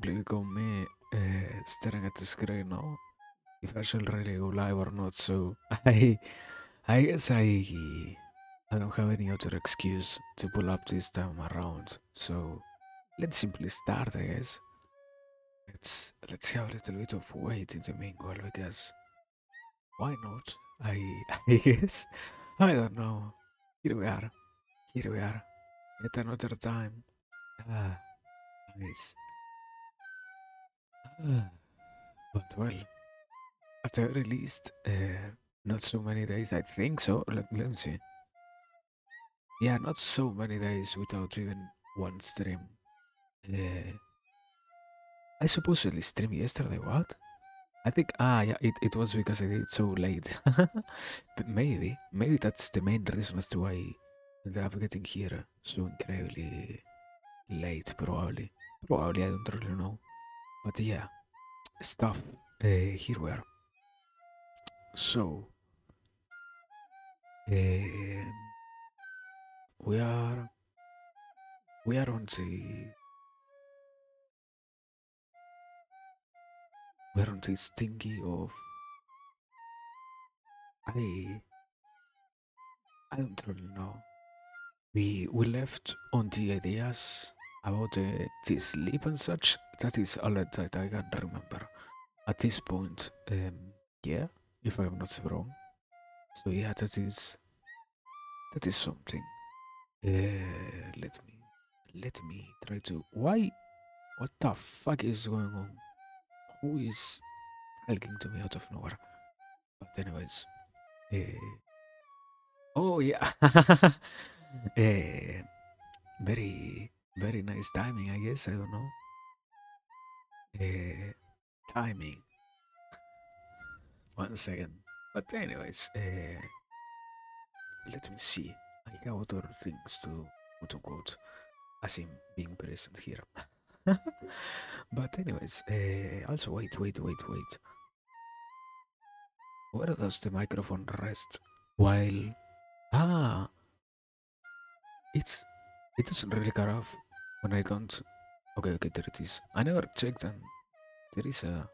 simply become me staring at the screen now. If I should really go live or not, so I guess I don't have any other excuse to pull up this time around. So let's simply start, I guess. Let's have a little bit of wait in the meanwhile because why not? I guess I don't know. Here we are. Here we are. Yet another time. Ah, nice. Ah, but well, at the very least, not so many days. I think so. Let me see. Yeah, not so many days without even one stream. Uh, I supposedly streamed yesterday. What? I think yeah, it was because I did it so late. But maybe that's the main reason as to why I ended up getting here so incredibly late. Probably I don't really know. But yeah, stuff. Here we are. So um, we are we are on the we're on this thingy of I I don't really know. We left on the ideas about the sleep and such. That is all that I can remember at this point. Yeah, if I'm not wrong. So yeah, that is something. Let me try to. Why? What the fuck is going on? Who is talking to me out of nowhere? But anyways, uh, oh yeah, uh, very nice timing, I guess. I don't know. Uh, timing. One second. But anyways, let me see. I have other things to quote unquote, as in being present here. But anyways, also wait. Where does the microphone rest while ah it's it doesn't really cut off when I don't. Okay, there it is. I never checked, and there is a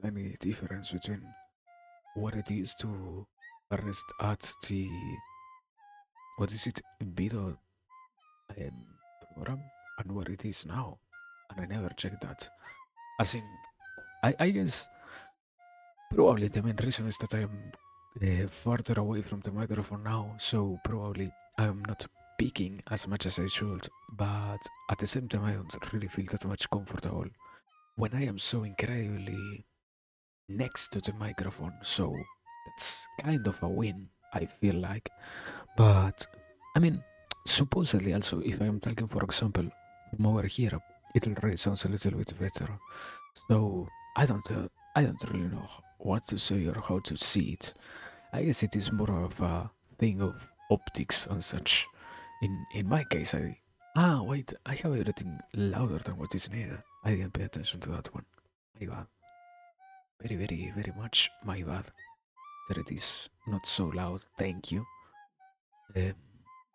tiny difference between what it is to rest at the what is it video program and what it is now, and I never checked that. As in, I guess probably the main reason is that I am further away from the microphone now, so probably I am not peaking as much as I should, but at the same time I don't really feel that much comfortable when I am so incredibly next to the microphone, so that's kind of a win, I feel like. But I mean, supposedly also, if I'm talking, for example, from over here, it already sounds a little bit better. So I don't really know what to say or how to see it. I guess it is more of a thing of optics and such. In my case, wait, I have everything louder than what is needed. I didn't pay attention to that one. My bad. Very much my bad. That it is not so loud. Thank you. Um,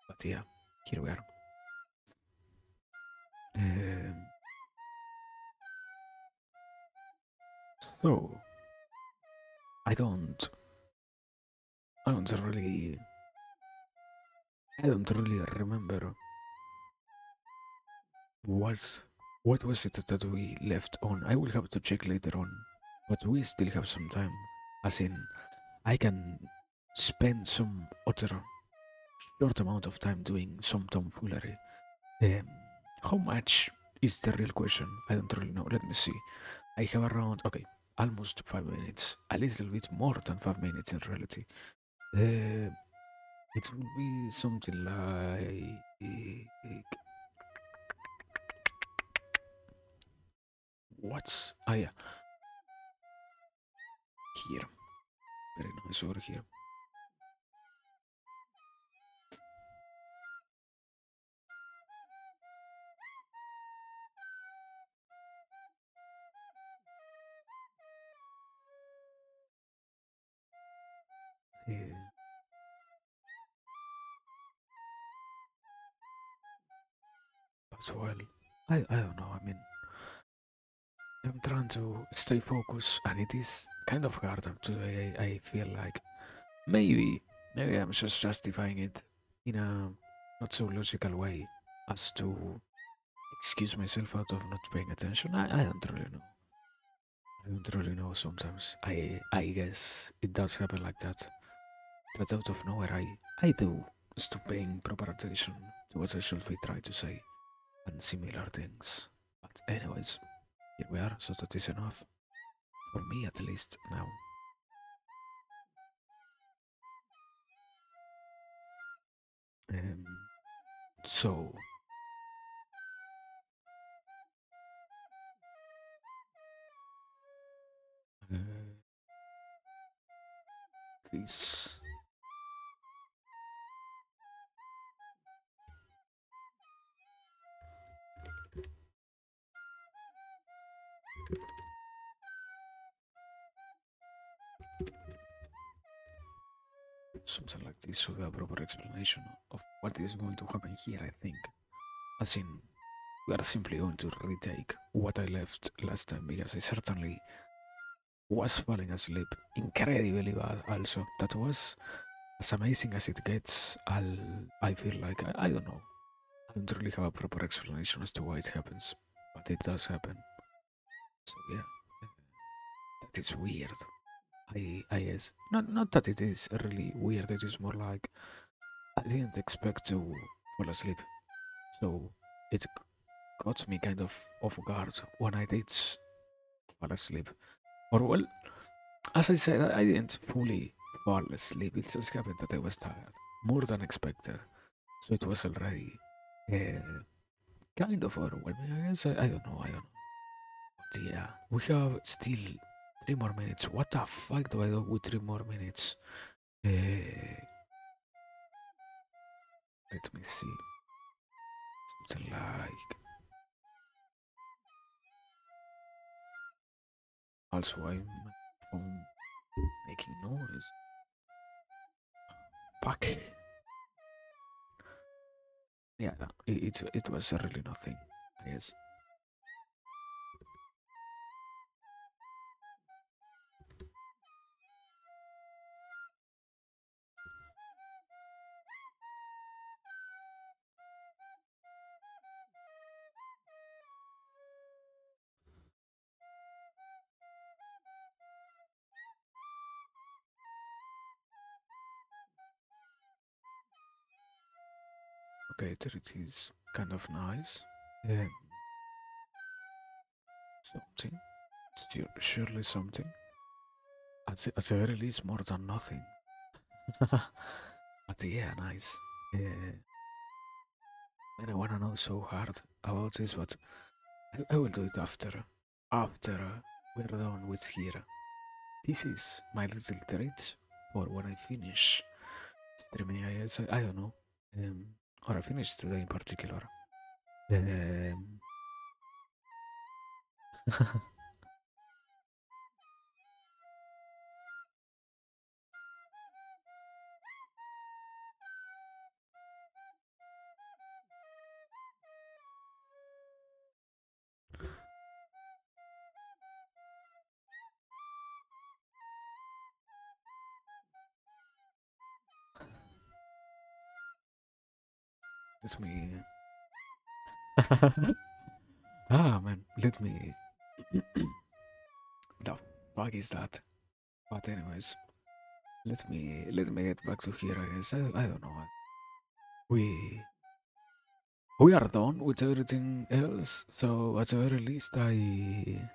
but yeah, here we are. Um, so I don't, I don't really, I don't really remember what, what was it that we left on. I will have to check later on, but we still have some time. As in, I can spend some other short amount of time doing some tomfoolery. Um, how much is the real question? I don't really know. Let me see. I have around, okay, almost 5 minutes. A little bit more than 5 minutes in reality. Uh, it will be something like what? Ah, yeah, here. Very nice over here. Uh, as well, I don't know. I mean, I'm trying to stay focused, and it is kind of harder today. I feel like maybe, maybe I'm just justifying it in a not so logical way as to excuse myself out of not paying attention. I don't really know. I don't really know. Sometimes I guess it does happen like that. That out of nowhere I do stop paying proper attention to what I should be trying to say and similar things. But anyways, here we are. So that is enough for me at least now. Um, so uh, this something like this should be a proper explanation of what is going to happen here. I think, as in, we are simply going to retake what I left last time because I certainly was falling asleep incredibly bad. Also, that was as amazing as it gets. I feel like I don't know. I don't really have a proper explanation as to why it happens, but it does happen. So yeah, that is weird. I guess not that it is really weird. It is more like I didn't expect to fall asleep, so it caught me kind of off guard when I did fall asleep. Or well, as I said, I didn't fully fall asleep. It just happened that I was tired, more than expected. So it was already uh, kind of overwhelming. I guess I don't know. I don't know. But yeah, we have still 3 more minutes. What the fuck do I do with 3 more minutes? Let me see. Something like. Also, I'm my phone making noise. Fuck. Yeah, no, it was really nothing. I guess. Okay, there it is. Kind of nice. Um, something. Surely something. At the very least, more than nothing. But yeah, nice. Man, I wanna know so hard about this, but I will do it after. After we're done with here. This is my little treat for when I finish streaming. I don't know. Um, or I finish today in particular. Um, let me. Ah, man, let me. The fuck is that? But anyways, let me get back to here. I guess I don't know. We we are done with everything else. So at the very least, I.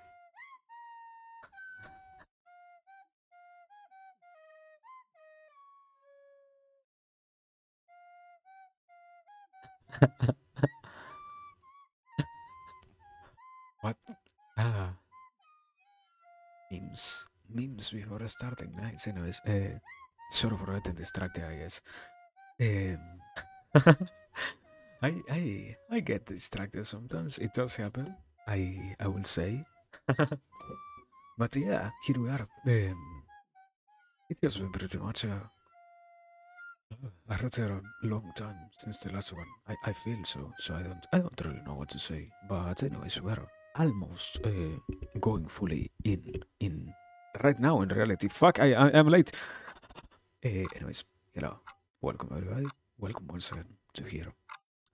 What? Ah, memes before starting. Nice. Anyways, sorry for getting distracted. I guess. Um, I get distracted sometimes. It does happen. I will say. But yeah, here we are. It has been pretty much a rather long time since the last one. I feel so. So I don't really know what to say. But anyways, we are almost going fully in right now in reality. Fuck, I'm late. Anyways, hello, welcome everybody. Welcome once again to here.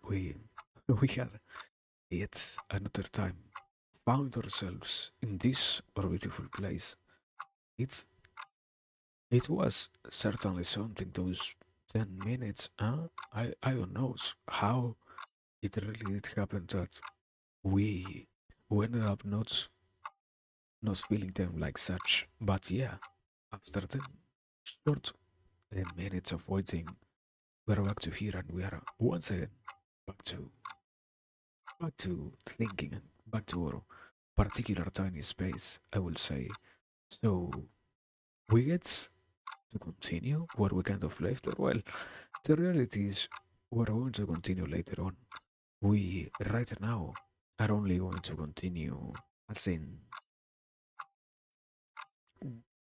We we have yet another time found ourselves in this beautiful place. It's it was certainly something. Those 10 minutes, huh? I don't know how it really did happen that we we ended up not feeling them like such. But yeah, after 10 short minutes of waiting, we're back to here and we are once again back to back to thinking and back to our particular tiny space, I will say. So we get to continue where we kind of left. Well, the reality is we're going to continue later on. We right now are only going to continue as in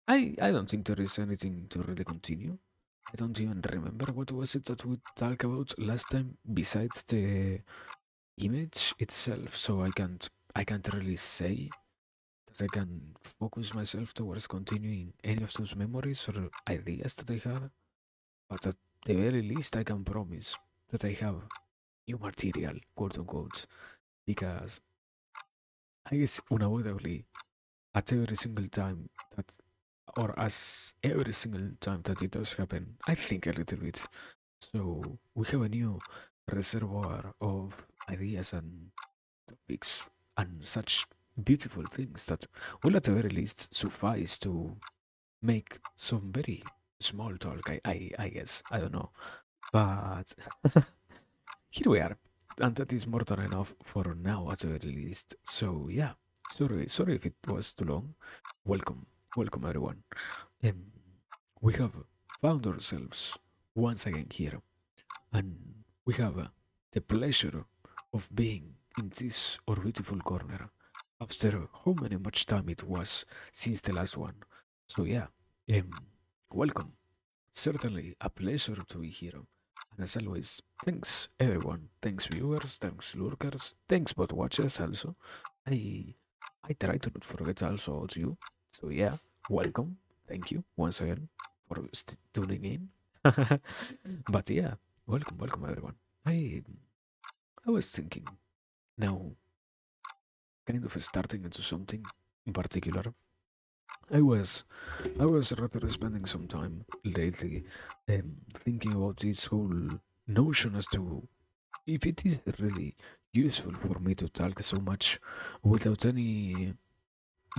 I don't think there is anything to really continue. I don't even remember what was it that we talked about last time besides the image itself, so I can't really say that I can focus myself towards continuing any of those memories or ideas that I have. But at the very least I can promise that I have new material, quote unquote, because I guess unavoidably at every single time that or as every single time that it does happen, I think a little bit. So we have a new reservoir of ideas and topics and such beautiful things that will at the very least suffice to make some very small talk, I guess. I don't know. But here we are. And that is more than enough for now at the very least. So yeah. Sorry if it was too long. Welcome. Welcome everyone. Um, we have found ourselves once again here, and we have the pleasure of being in this our beautiful corner after how many much time it was since the last one. So yeah, um, welcome. Certainly a pleasure to be here. And as always, thanks everyone. Thanks viewers, thanks lurkers, thanks bot watchers also. I I try to not forget also about you. So yeah, welcome. Thank you once again for tuning in. But yeah, welcome everyone. I was thinking now, kind of starting into something in particular. I was I was rather spending some time lately thinking about this whole notion as to if it is really useful for me to talk so much without any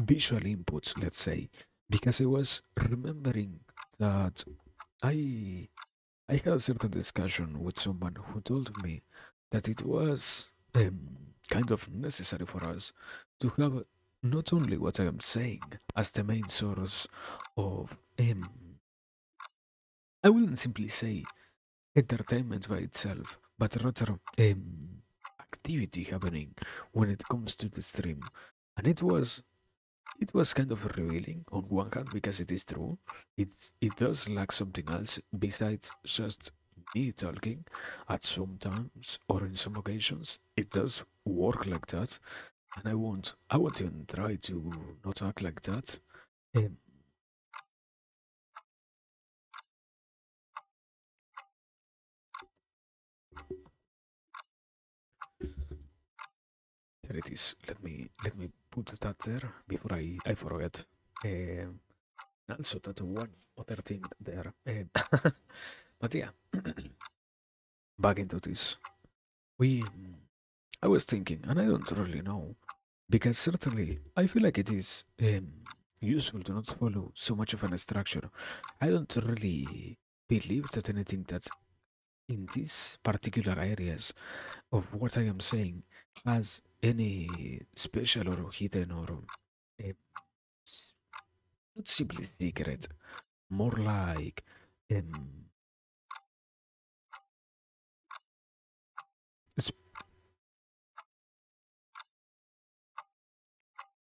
visual inputs, let's say, because I was remembering that I I had a certain discussion with someone who told me that it was kind of necessary for us to have not only what I am saying as the main source of, I wouldn't simply say entertainment by itself, but rather activity happening when it comes to the stream. And it was kind of revealing on one hand because it is true. It does lack something else besides just me talking at some times or in some occasions. It does work like that, and I won't even try to not act like that. Um, there it is. Let me put that there before I forget. Um, Also that one other thing there. But yeah, back into this. We I was thinking, and I don't really know, because certainly I feel like it is useful to not follow so much of an structure. I don't really believe that anything that in these particular areas of what I am saying has any special or hidden or uh, s- not simply secret, more like um,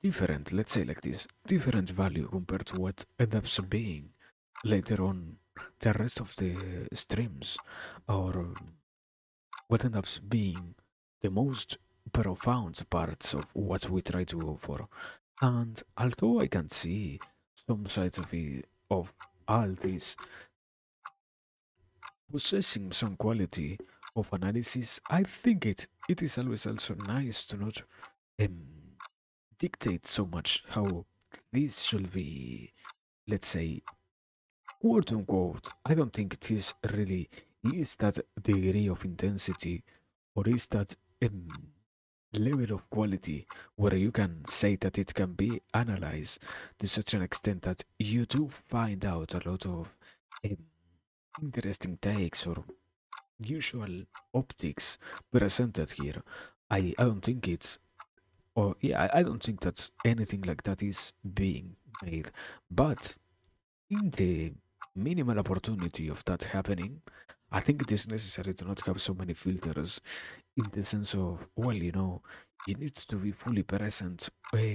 different, let's say like this, different value compared to what ends up being later on the rest of the streams, or what ends up being the most profound parts of what we try to go for. And although I can see some sides of it, of all this possessing some quality of analysis, I think it is always also nice to not um, dictate so much how this should be, let's say, quote unquote. I don't think it is really is that degree of intensity or is that level of quality where you can say that it can be analyzed to such an extent that you do find out a lot of um, interesting takes or usual optics presented here. I don't think it's or yeah, I don't think that anything like that is being made. But in the minimal opportunity of that happening, I think it is necessary to not have so many filters in the sense of, well, you need to be fully present,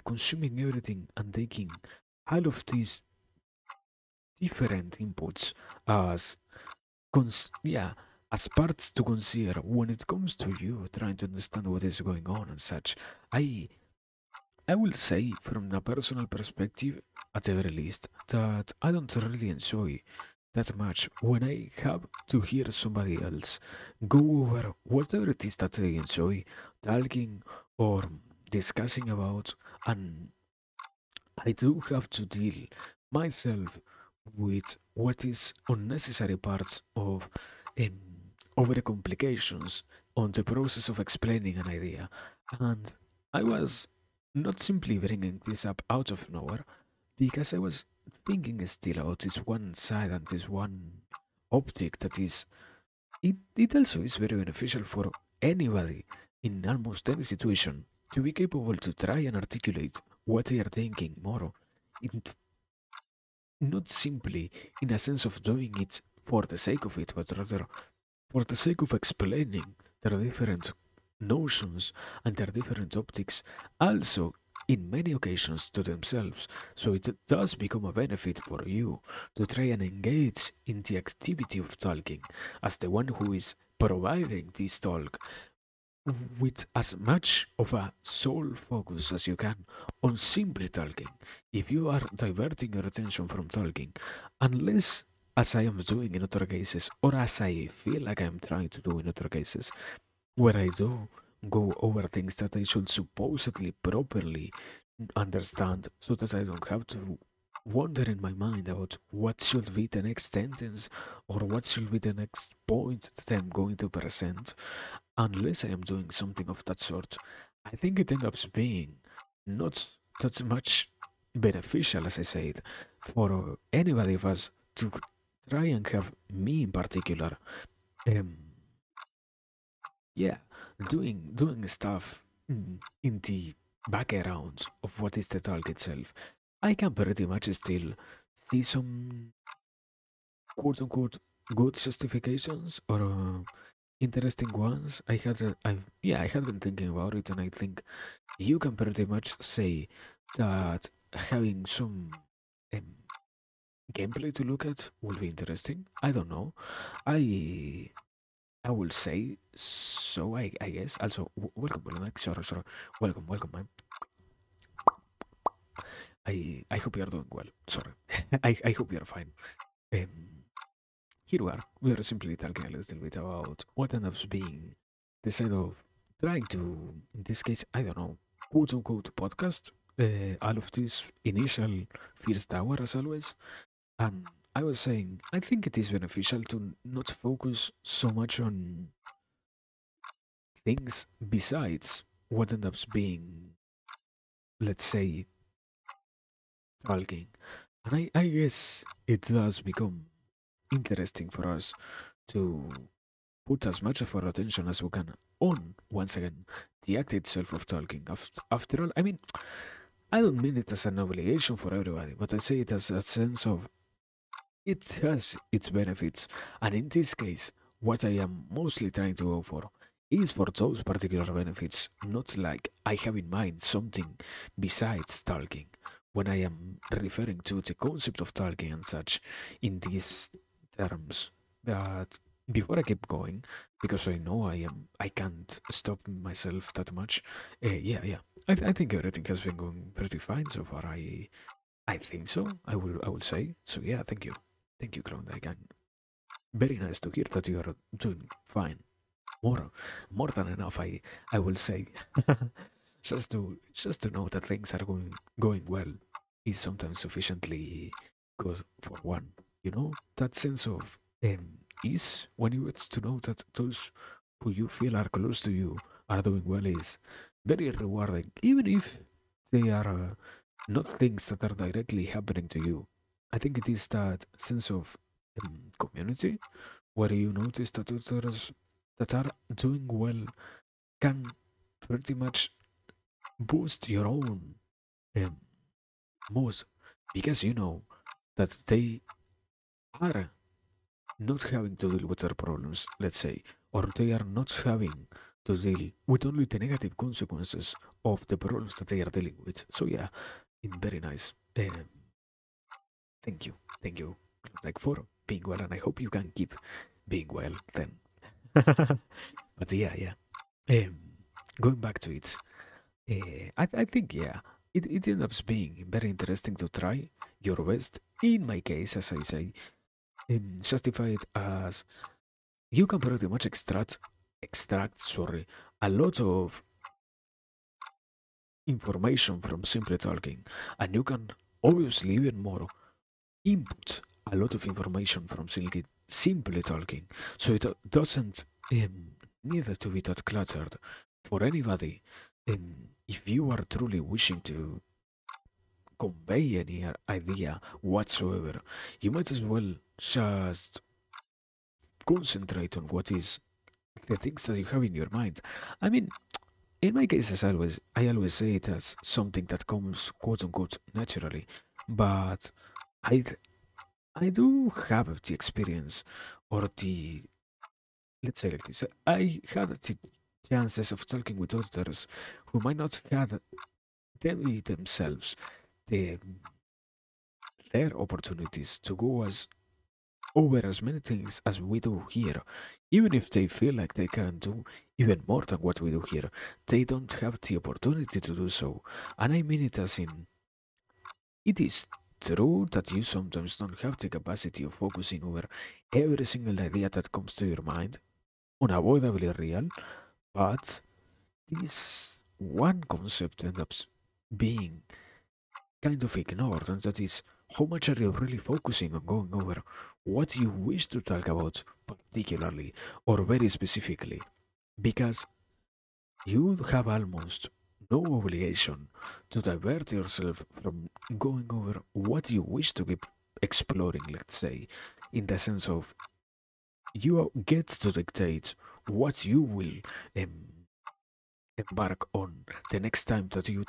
consuming everything and taking all of these different inputs as yeah, as parts to consider when it comes to you trying to understand what is going on and such. I I will say from a personal perspective, at the very least, that I don't really enjoy that much when I have to hear somebody else go over whatever it is that they enjoy talking or discussing about, and I do have to deal myself with what is unnecessary parts of um, over complications on the process of explaining an idea. And I was not simply bringing this up out of nowhere because I was thinking still about this one side and this one optic that is it also is very beneficial for anybody in almost any situation to be capable to try and articulate what they are thinking more in, not simply in a sense of doing it for the sake of it, but rather for the sake of explaining their different notions and their different optics, also in many occasions to themselves. So it does become a benefit for you to try and engage in the activity of talking as the one who is providing this talk with as much of a sole focus as you can on simply talking. If you are diverting your attention from talking, unless as I am doing in other cases, or as I feel like I am trying to do in other cases, where I do go over things that I should supposedly properly understand so that I don't have to wonder in my mind about what should be the next sentence or what should be the next point that I'm going to present. Unless I am doing something of that sort, I think it ends up being not that much beneficial, as I said, for anybody of us to try and have me in particular, um, yeah, doing stuff in the background of what is the talk itself. I can pretty much still see some quote unquote good justifications or interesting ones. I had been thinking about it, and I think you can pretty much say that having some um, gameplay to look at will be interesting. I don't know. I I will say so. I guess. Also, welcome, Bolonek. Sorry. Welcome, man. I hope you are doing well. Sorry. I hope you are fine. Um, Here we are. We are simply talking a little bit about what ends up being the side of trying to, in this case, I don't know, quote unquote podcast. All of this initial first hour, as always. And I was saying, I think it is beneficial to not focus so much on things besides what ends up being, let's say, talking. And I guess it does become interesting for us to put as much of our attention as we can on, once again, the act itself of talking. After all, I mean, I don't mean it as an obligation for everybody, but I say it as a sense of it has its benefits. And in this case, what I am mostly trying to go for is for those particular benefits, not like I have in mind something besides talking. When I am referring to the concept of talking and such in these terms, but before I keep going, because I know I can't stop myself that much. Yeah, yeah. I think everything has been going pretty fine so far. I think so. I will say so. Yeah, thank you, Clown. I can. Very nice to hear that you are doing fine. More, more than enough. I will say. Just to know that things are going well is sometimes sufficiently good for one. That sense of ease when you get to know that those who you feel are close to you are doing well is very rewarding, even if they are not things that are directly happening to you. I think it is that sense of community where you notice that others that are doing well can pretty much boost your own um, mood, because you know that they are not having to deal with their problems, let's say, or they are not having to deal with only the negative consequences of the problems that they are dealing with. So yeah, very nice. Thank you, thank you, like for being well, and I hope you can keep being well then. But yeah, yeah. Um, Going back to it, I think, yeah, it ends up being very interesting to try your best. In my case, as I say, justify it as you can pretty much extract, a lot of information from simply talking, and you can obviously even more input a lot of information from simply talking, so it doesn't need to be that cluttered for anybody. If you are truly wishing to convey any idea whatsoever, you might as well just concentrate on what is the things that you have in your mind. I mean, in my case, as I always say it as something that comes quote unquote naturally, but I I do have the experience, or the, let's say like this. I had the chances of talking with others who might not have them themselves the their opportunities to go as over as many things as we do here. Even if they feel like they can do even more than what we do here, they don't have the opportunity to do so. And I mean it as in, it is true that you sometimes don't have the capacity of focusing over every single idea that comes to your mind, unavoidably real, but this one concept ends up being kind of ignored, and that is, how much are you really focusing on going over what you wish to talk about particularly or very specifically? Because you have almost no obligation to divert yourself from going over what you wish to keep exploring, let's say, in the sense of you get to dictate what you will um, embark on the next time that you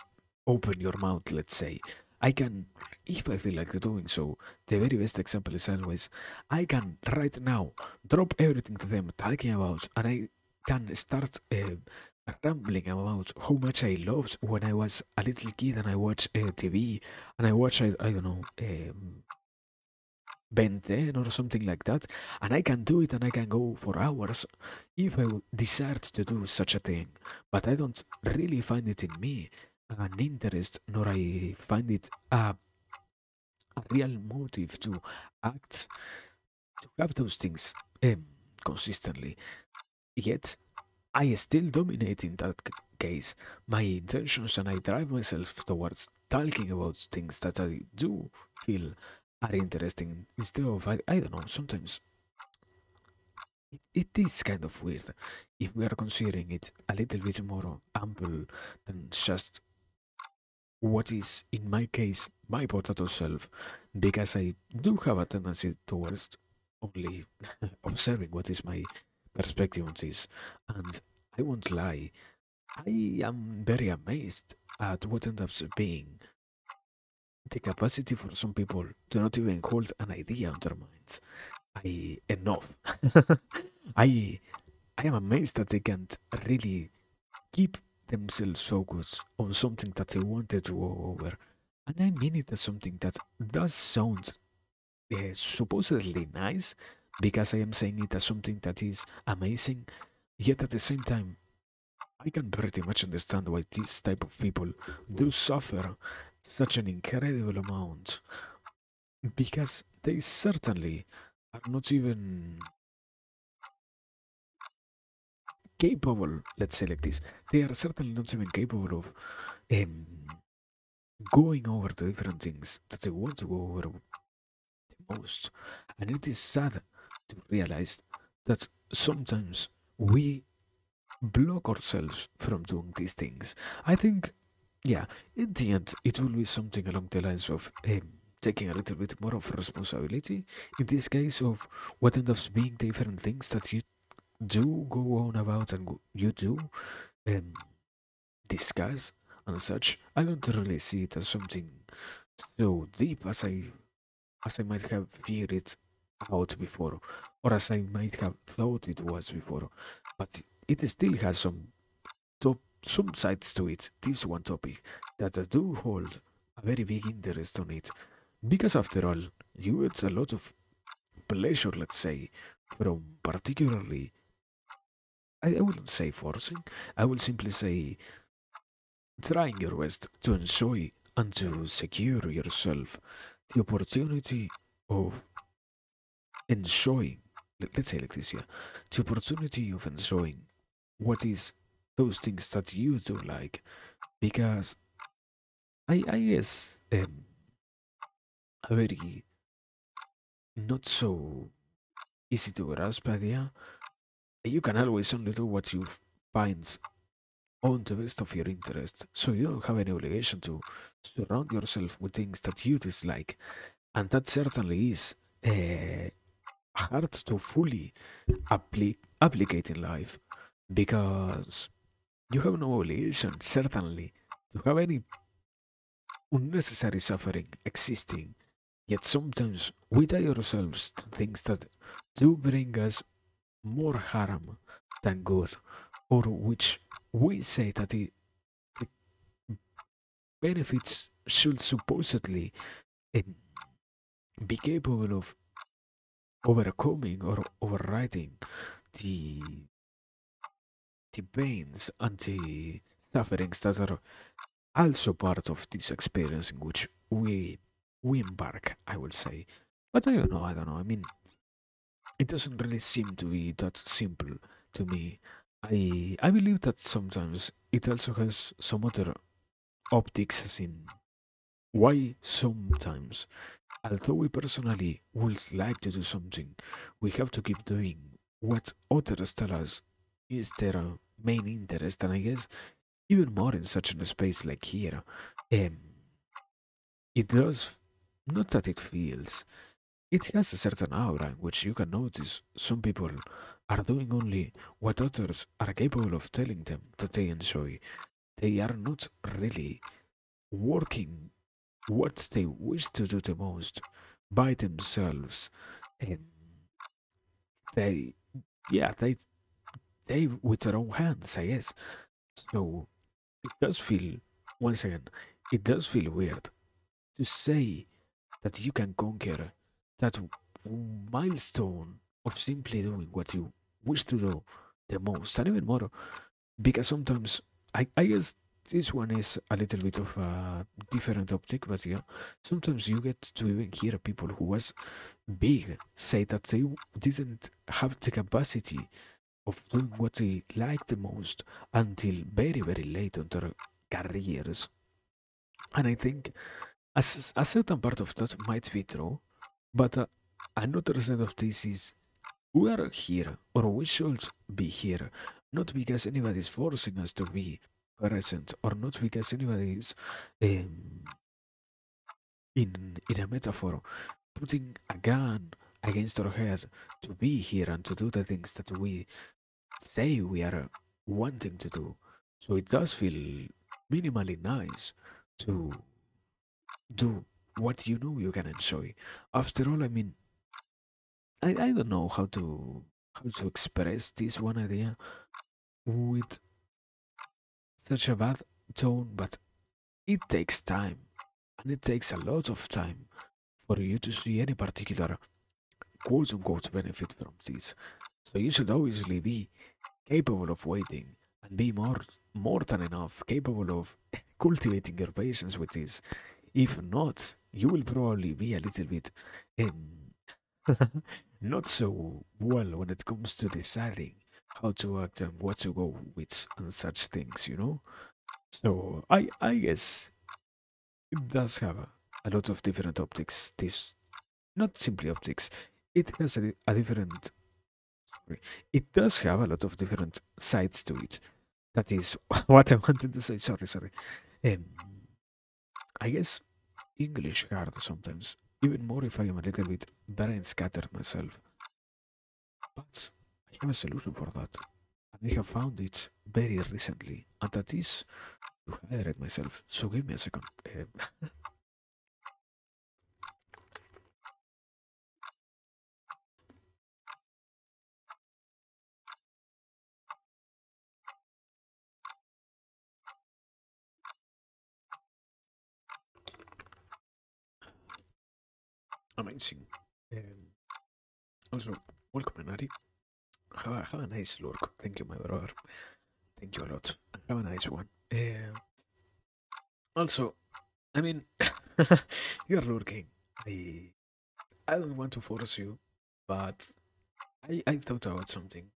open your mouth, let's say. I can, if I feel like doing so, the very best example is always, I can right now drop everything that I'm talking about, and I can start rambling about how much I loved when I was a little kid and I watched TV, and I watched, I don't know, Ben 10 or something like that, and I can do it and I can go for hours if I decide to do such a thing. But I don't really find it in me an interest, nor I find it a real motive to act, to have those things consistently. Yet, I still dominate in that case my intentions, and I drive myself towards talking about things that I do feel are interesting instead of, I don't know, sometimes it is kind of weird if we are considering it a little bit more ample than just what is, in my case, my potato self, because I do have a tendency towards only observing what is my perspective on this. And I won't lie, I am very amazed at what ends up being the capacity for some people to not even hold an idea on their minds. I enough. I I am amazed that they can't really keep themselves focused on something that they wanted to go over. And I mean it as something that does sound supposedly nice, because I am saying it as something that is amazing, yet at the same time, I can pretty much understand why this type of people do suffer such an incredible amount because they certainly are not even capable, let's say like this, they are certainly not even capable of um, going over the different things that they want to go over the most. And it is sad to realize that sometimes we block ourselves from doing these things. I think, yeah, in the end, it will be something along the lines of taking a little bit more of responsibility. In this case, of what ends up being different things that you do go on about and you do um, discuss and such. I don't really see it as something so deep as I might have feared it out before, or as I might have thought it was before. But it still has some sides to it. This one topic that I do hold a very big interest on it, because after all, you get a lot of pleasure, let's say, from particularly. I wouldn't say forcing. I will simply say trying your best to enjoy and to secure yourself the opportunity of enjoying, let's say like this, yeah, the opportunity of enjoying what is those things that you do like, because I guess a very not so easy to grasp idea. You can always only do what you find on the best of your interest, so you don't have any obligation to surround yourself with things that you dislike, and that certainly is hard to fully applicate in life because you have no obligation, certainly, to have any unnecessary suffering existing. Yet sometimes we tie ourselves to things that do bring us more harm than good, or which we say that the benefits should supposedly um, be capable of overcoming or overriding the the pains and the sufferings that are also part of this experience in which we embark, I will say. But I don't know. I mean, it doesn't really seem to be that simple to me. I believe that sometimes it also has some other optics, as in why sometimes, although we personally would like to do something, we have to keep doing what others tell us is their main interest, and I guess even more in such a space like here. Um, it does, not that it feels, it has a certain aura in which you can notice some people are doing only what others are capable of telling them that they enjoy. They are not really working what they wish to do the most by themselves. And they, yeah, they with their own hands, I guess. So it does feel, once again, it does feel weird to say that you can conquer that milestone of simply doing what you wish to do the most, and even more, because sometimes I guess this one is a little bit of a different optic, but yeah, sometimes you get to even hear people who was big say that they didn't have the capacity of doing what they like the most until very, very late on their careers. And I think a certain part of that might be true, but another side of this is we are here, or we should be here, not because anybody is forcing us to be present, or not because anybody is, um, in a metaphor, putting a gun against our head to be here and to do the things that we say we are wanting to do. So it does feel minimally nice to do what you know you can enjoy. After all, I mean, I don't know how to express this one idea with such a bad tone, but it takes time, and it takes a lot of time for you to see any particular quote unquote benefit from this. So you should obviously be capable of waiting and be more than enough capable of cultivating your patience with this. If not, you will probably be a little bit um, not so well when it comes to deciding how to act and what to go with and such things, you know? So I guess it does have a lot of different optics. This not simply optics. It has a different sorry. It does have a lot of different sides to it. That is what I wanted to say. Sorry. Um, I guess English hard sometimes. Even more if I am a little bit brain scattered myself. But I have a solution for that. And I have found it very recently. And that is to hydrate myself. So give me a second. Amazing. Um, Also, welcome, Nari. Have a nice lurk. Thank you, my brother. Thank you a lot. Have a nice one. Also, I mean, you're lurking. I, I don't want to force you, but I thought about something.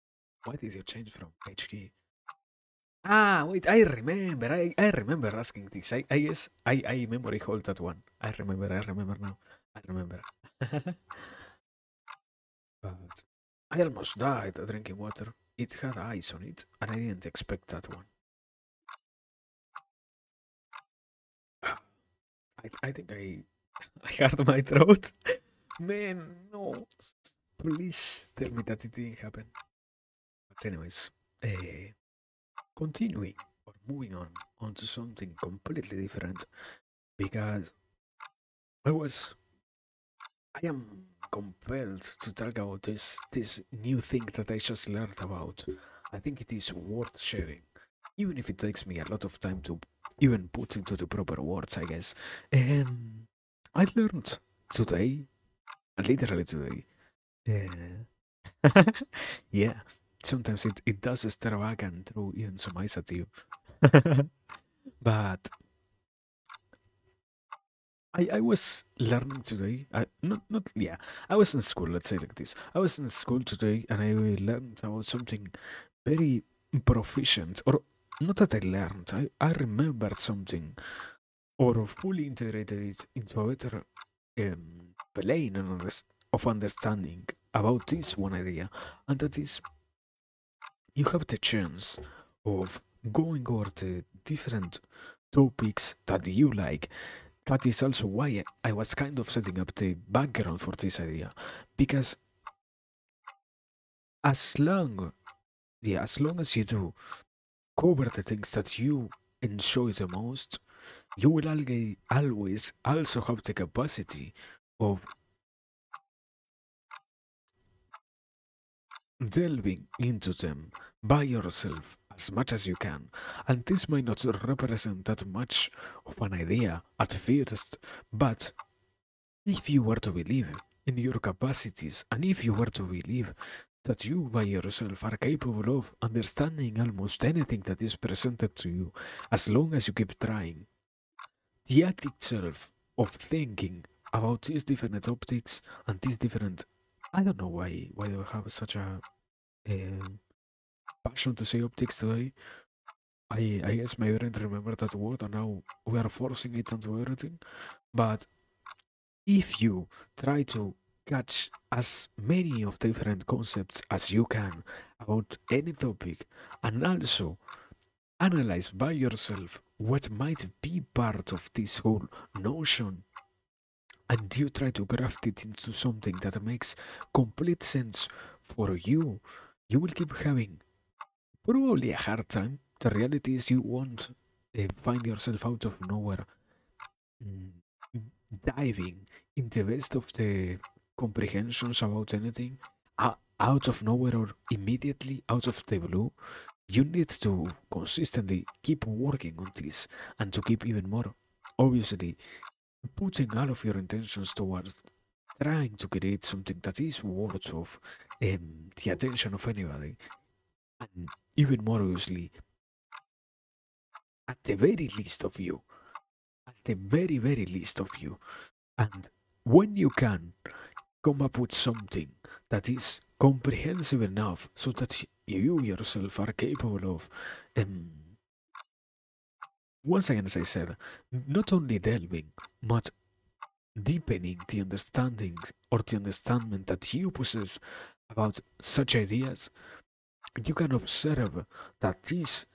Why did you change from HK? Ah, wait, I remember. I remember asking this. I guess I memory hold that one. I remember now. I remember. But I almost died drinking water. It had ice on it, and I didn't expect that one. I think I hurt my throat. Man, no. Please tell me that it didn't happen. But anyways, uh, continuing or moving on to something completely different because I was I am compelled to talk about this new thing that I just learned about. I think it is worth sharing, even if it takes me a lot of time to even put into the proper words. I guess. I learned today, literally today. Yeah, sometimes it does stir back and throw even some ice at you. But I was learning today. Not yeah. I was in school. Let's say like this. I was in school today, and I learned about something very proficient, or not that I learned. I remembered something, or fully integrated it into a better plane of understanding about this one idea, and that is you have the chance of going over the different topics that you like. That is also why I was kind of setting up the background for this idea. Because as long, yeah, as long as you do cover the things that you enjoy the most, you will always also have the capacity of delving into them by yourself as much as you can. And this might not represent that much of an idea at first, but if you were to believe in your capacities and if you were to believe that you by yourself are capable of understanding almost anything that is presented to you as long as you keep trying, the act itself of thinking about these different optics and these different I don't know why do I have such a um, passion to say optics today. I guess my brain remembered that word and now we are forcing it onto everything. But if you try to catch as many of the different concepts as you can about any topic and also analyze by yourself what might be part of this whole notion and you try to graft it into something that makes complete sense for you, you will keep having probably a hard time. The reality is you won't find yourself out of nowhere mm, diving in the best of the comprehensions about anything out of nowhere or immediately out of the blue. You need to consistently keep working on this and to keep even more obviously putting all of your intentions towards trying to create something that is worth of the attention of anybody, and even more obviously, at the very least of you, at the very, very least of you. And when you can come up with something that is comprehensive enough so that you yourself are capable of, um, once again, as I said, not only delving, but deepening the understanding or the understanding that you possess about such ideas, you can observe that this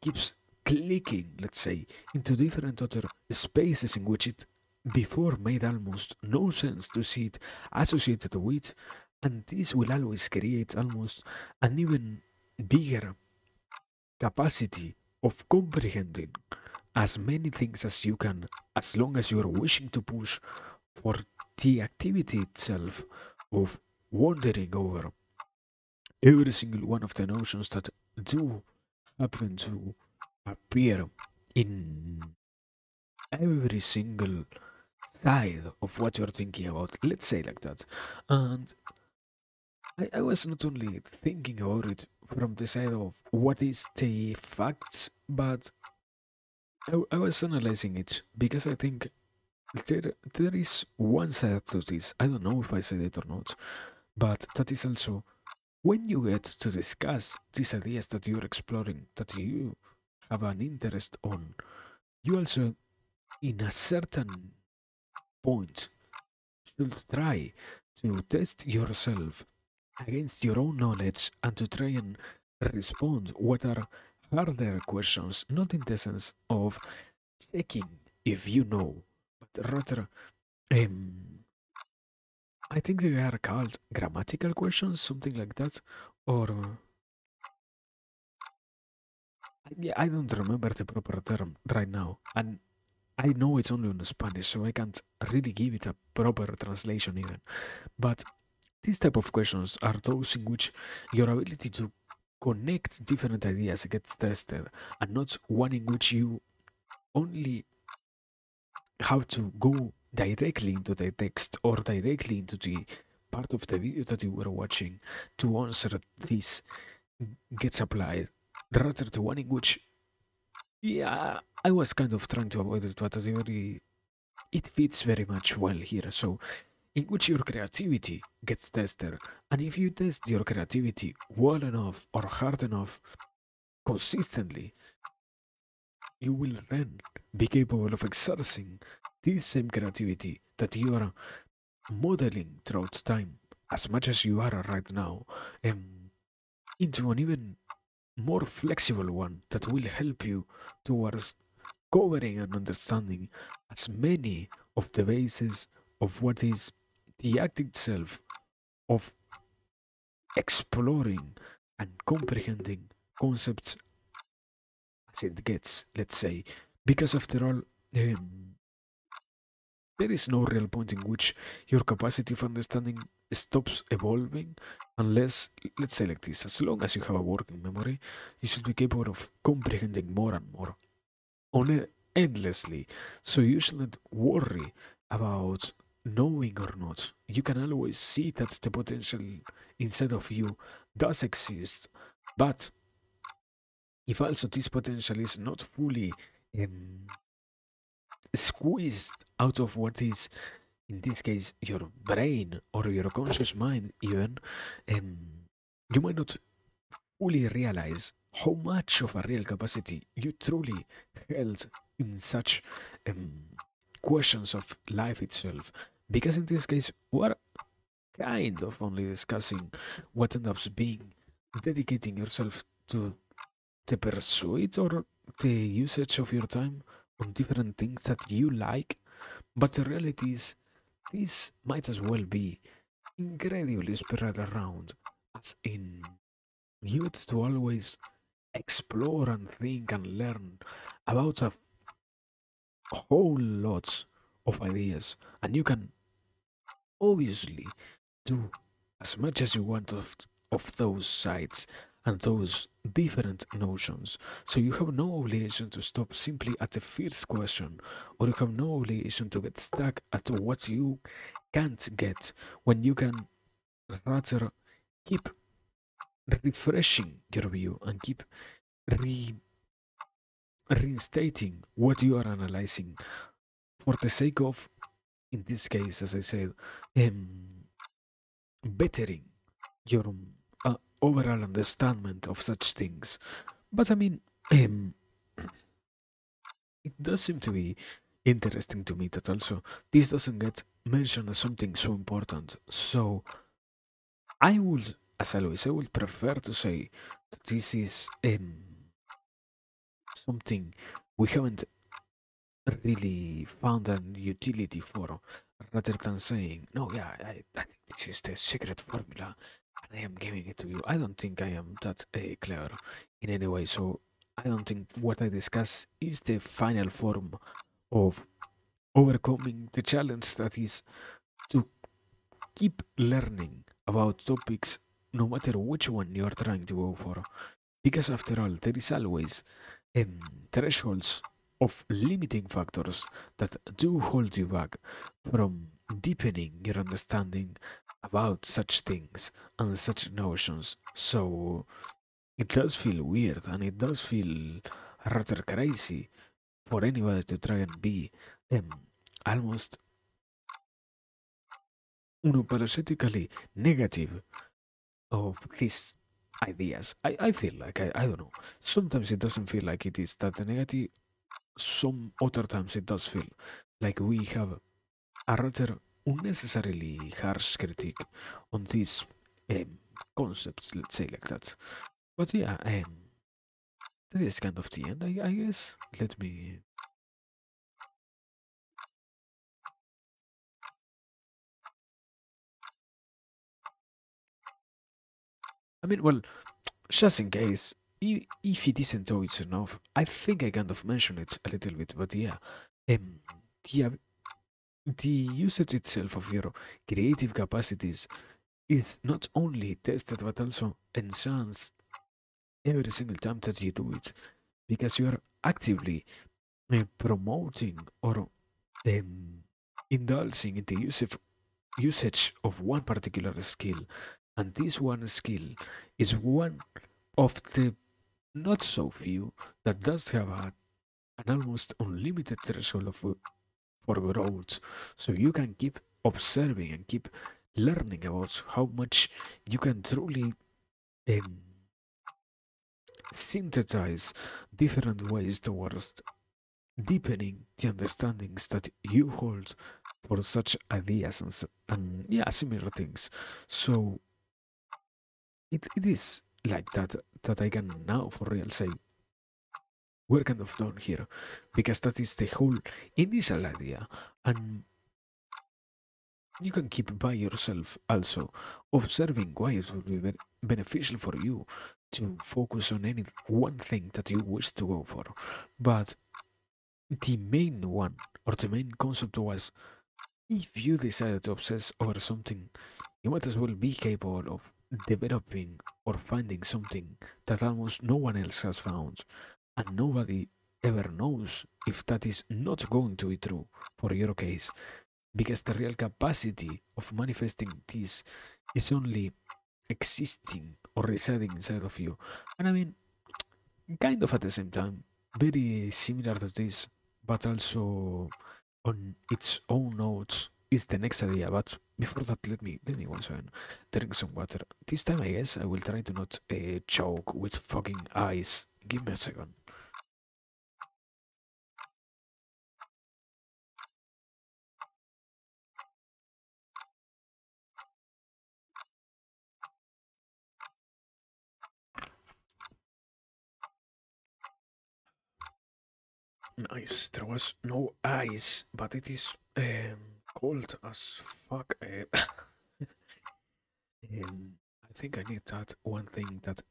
keeps clicking, let's say, into different other spaces in which it before made almost no sense to see it associated with, and this will always create almost an even bigger capacity of comprehending as many things as you can, as long as you are wishing to push for the activity itself of wandering over every single one of the notions that do happen to appear in every single side of what you're thinking about. Let's say like that. And I was not only thinking about it from the side of what is the facts, but I was analyzing it because I think there is one side to this. I don't know if I said it or not, but that is also when you get to discuss these ideas that you're exploring, that you have an interest on, you also, in a certain point, should try to test yourself against your own knowledge and to try and respond what are harder questions, not in the sense of checking if you know, but rather, um, I think they are called grammatical questions, something like that, or yeah, I don't remember the proper term right now, and I know it's only in Spanish, so I can't really give it a proper translation even. But these type of questions are those in which your ability to connect different ideas gets tested, and not one in which you only have to go directly into the text or directly into the part of the video that you were watching to answer this gets applied, rather the one in which, yeah, I was kind of trying to avoid it, but it fits very much well here. So, in which your creativity gets tested, and if you test your creativity well enough or hard enough consistently, you will then be capable of exercising this same creativity that you are modeling throughout time as much as you are right now, um, into an even more flexible one that will help you towards covering and understanding as many of the bases of what is the act itself of exploring and comprehending concepts as it gets, let's say. Because after all, there is no real point in which your capacity of understanding stops evolving unless, let's say like this, as long as you have a working memory, you should be capable of comprehending more and more on it endlessly. So you shouldn't worry about knowing or not. You can always see that the potential inside of you does exist, but if also this potential is not fully um, squeezed out of what is, in this case, your brain or your conscious mind, even, um, you might not fully realize how much of a real capacity you truly held in such um, questions of life itself. Because in this case, we're kind of only discussing what ends up being dedicating yourself to the pursuit or the usage of your time on different things that you like. But the reality is, this might as well be incredibly spread around, as in youth to always explore and think and learn about a whole lot of ideas, and you can obviously do as much as you want of those sides and those different notions. So you have no obligation to stop simply at the first question, or you have no obligation to get stuck at what you can't get when you can rather keep refreshing your view and keep re- reinstating what you are analyzing for the sake of, in this case, as I said, um, bettering your overall understanding of such things. But I mean, um, it does seem to be interesting to me that also this doesn't get mentioned as something so important. So I would, as always, I would prefer to say that this is something we haven't really found an utility for, rather than saying, no, yeah, I think this is the secret formula and I am giving it to you. I don't think I am that clever in any way, so I don't think what I discuss is the final form of overcoming the challenge that is to keep learning about topics no matter which one you are trying to go for. Because after all, there is always thresholds of limiting factors that do hold you back from deepening your understanding about such things and such notions. So it does feel weird and it does feel rather crazy for anybody to try and be um, almost unapologetically negative of his ideas. I feel like I don't know. Sometimes it doesn't feel like it is that negative. Some other times it does feel like we have a rather unnecessarily harsh critique on these um, concepts, let's say like that. But yeah, that is kind of the end, I guess. Let me. I mean, well, just in case, if it isn't always enough, I think I kind of mentioned it a little bit, but yeah, um, the the usage itself of your creative capacities is not only tested but also enhanced every single time that you do it because you are actively promoting or um, indulging in the usage of one particular skill, and this one skill is one of the not so few that does have an almost unlimited threshold of for growth. So you can keep observing and keep learning about how much you can truly um, synthesize different ways towards deepening the understandings that you hold for such ideas and yeah, similar things. So it is like that I can now for real say we're kind of done here because that is the whole initial idea, and you can keep by yourself also observing why it would be beneficial for you to focus on any one thing that you wish to go for. But the main one or the main concept was if you decide to obsess over something, you might as well be capable of developing or finding something that almost no one else has found, and nobody ever knows if that is not going to be true for your case, because the real capacity of manifesting this is only existing or residing inside of you. And I mean, kind of at the same time, very similar to this, but also on its own notes is the next idea. But before that, let me once again drink some water. This time, I guess I will try to not choke with fucking ice. Give me a second. Nice. There was no ice, but it is cold as fuck. I think I need that one thing that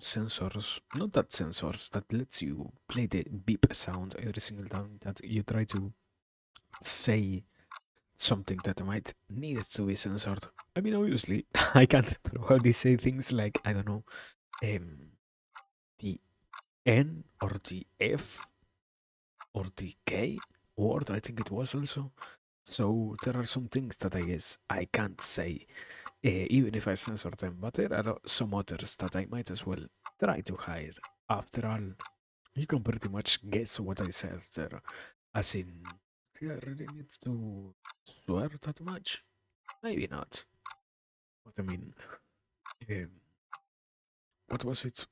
sensors, not that sensors, that lets you play the beep sound every single time that you try to say something that might need to be censored. I mean, obviously, I can't probably say things like, I don't know, um, the N or the F or the K word, I think it was also. So there are some things that I guess I can't say, even if I censor them, but there are some others that I might as well try to hide. After all, you can pretty much guess what I said there. As in, do I really need to swear that much? Maybe not. But I mean, um, what was it?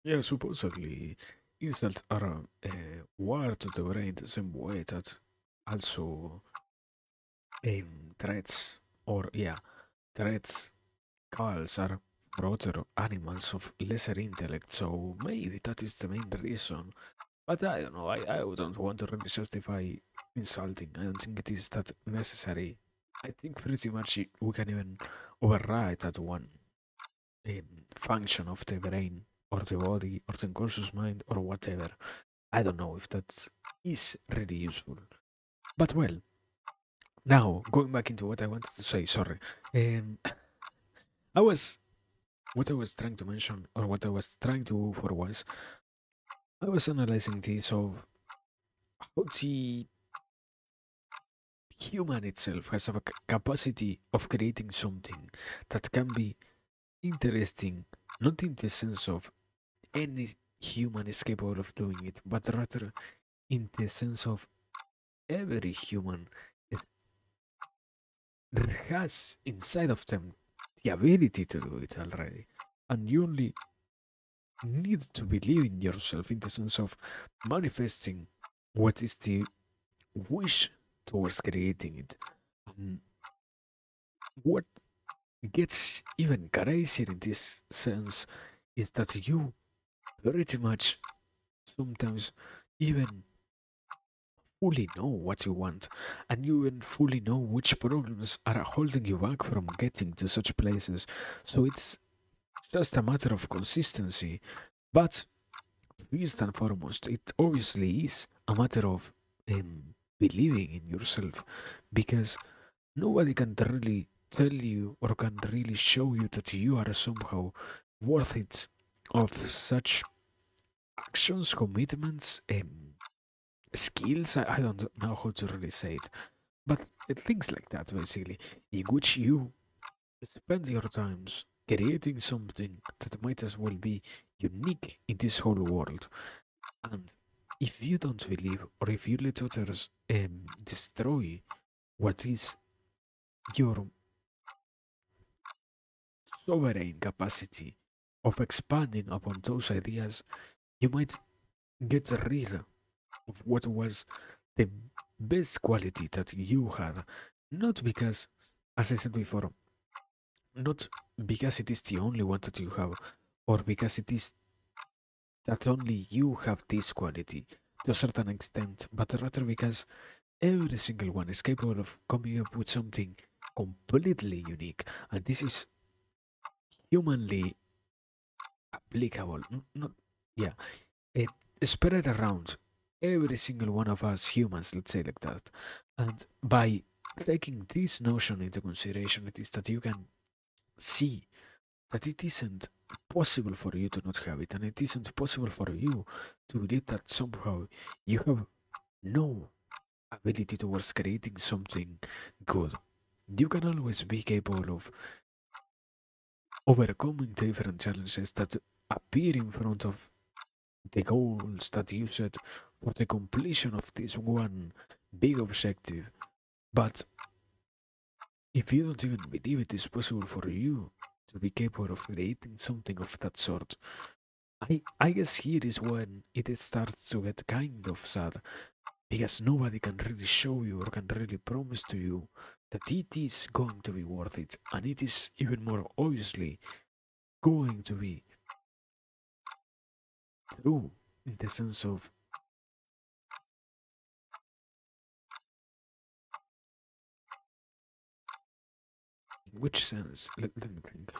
Yeah, supposedly insults are wired to the brain the same way that also threats or yeah, threats calls are for other animals of lesser intellect. So maybe that is the main reason. But I don't know. I wouldn't want to really justify insulting. I don't think it is that necessary. I think pretty much we can even override that one function of the brain or the body or the unconscious mind or whatever. I don't know if that is really useful. But well, now going back into what I wanted to say, sorry. Um, I was what I was trying to mention or what I was trying to go for was I was analyzing this of how the human itself has a capacity of creating something that can be interesting, not in the sense of any human is capable of doing it, but rather in the sense of every human is, has inside of them the ability to do it already. And you only need to believe in yourself in the sense of manifesting what is the wish towards creating it. And what gets even crazier in this sense is that you pretty much sometimes even fully know what you want, and you even fully know which problems are holding you back from getting to such places. So it's just a matter of consistency. But first and foremost, it obviously is a matter of believing in yourself, because nobody can really tell you or can really show you that you are somehow worth it of such actions, commitments, skills. I don't know how to really say it, but things like that, basically, in which you spend your times creating something that might as well be unique in this whole world. And if you don't believe, or if you let others destroy what is your sovereign capacity of expanding upon those ideas, you might get rid of what was the best quality that you had. Not because, as I said before, not because it is the only one that you have, or because it is that only you have this quality to a certain extent, but rather because every single one is capable of coming up with something completely unique, and this is humanly applicable. Not, yeah, it spread around every single one of us humans, let's say like that. And by taking this notion into consideration, it is that you can see that it isn't possible for you to not have it, and it isn't possible for you to believe that somehow you have no ability towards creating something good. You can always be capable of overcoming different challenges that appear in front of the goals that you set for the completion of this one big objective. But if you don't even believe it is possible for you to be capable of creating something of that sort, I guess here is when it starts to get kind of sad, because nobody can really show you or can really promise to you that it is going to be worth it, and it is even more obviously going to be true in the sense of in which sense? Let me think.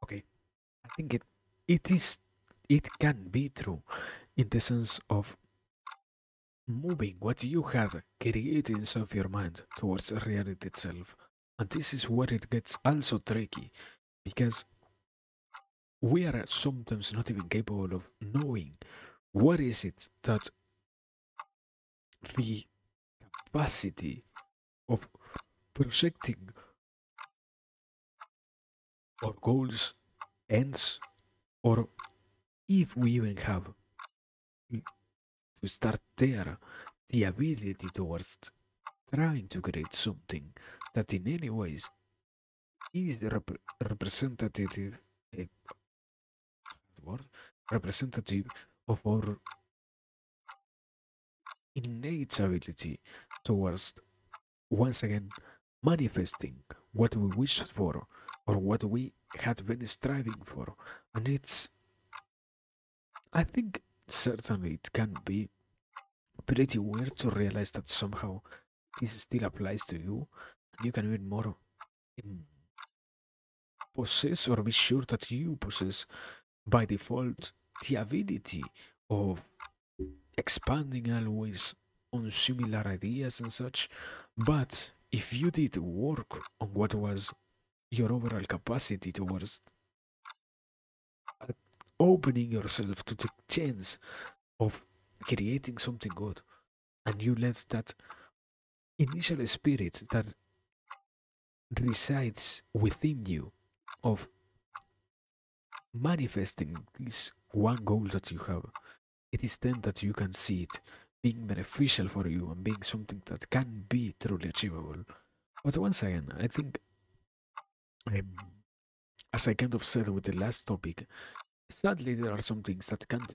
Okay, I think it can be true in the sense of moving what you have created inside your mind towards reality itself. And this is where it gets also tricky, because we are sometimes not even capable of knowing what is it that the capacity of projecting our goals ends, or if we even have to start there the ability towards trying to create something that in any ways is representative, eh, word, representative of our innate ability towards once again manifesting what we wished for or what we had been striving for. And it's, I think, certainly it can be pretty weird to realize that somehow this still applies to you, and you can even more um, possess or be sure that you possess by default the ability of expanding always on similar ideas and such. But if you did work on what was your overall capacity towards uh, opening yourself to the chance of creating something good, and you let that initial spirit that resides within you of manifesting this one goal that you have, it is then that you can see it being beneficial for you and being something that can be truly achievable. But once again, I think, um, as I kind of said with the last topic, sadly there are some things that can't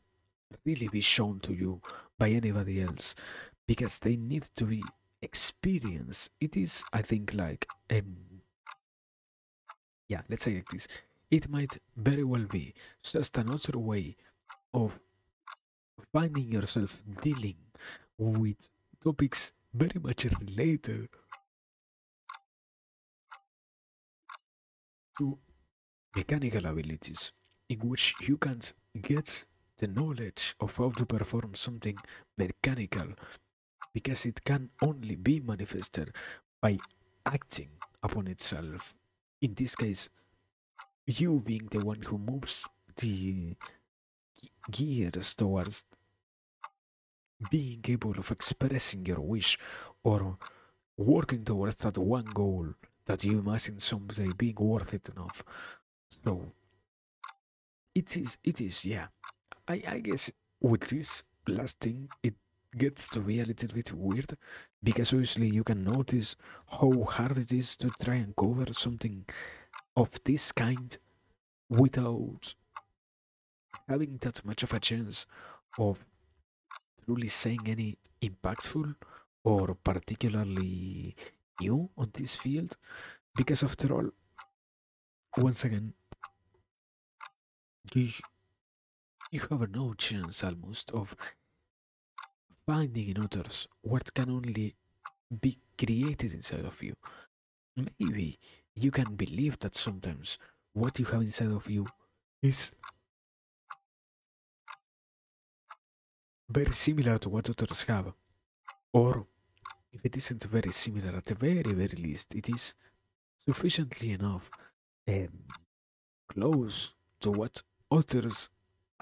really be shown to you by anybody else because they need to be experienced. It is, I think, like, yeah, let's say like this. It might very well be just another way of finding yourself dealing with topics very much related to mechanical abilities, in which you can't get the knowledge of how to perform something mechanical because it can only be manifested by acting upon itself. In this case, you being the one who moves the gears towards being able of expressing your wish or working towards that one goal that you imagine someday being worth it enough. So it is, yeah. I guess with this last thing, it gets to be a little bit weird because obviously you can notice how hard it is to try and cover something of this kind without having that much of a chance of truly saying any impactful or particularly new on this field. Because after all, once again, you you have no chance almost of finding in others what can only be created inside of you. Maybe you can believe that sometimes what you have inside of you is very similar to what others have, or if it isn't very similar, at the very, very least, it is sufficiently enough um, close to what others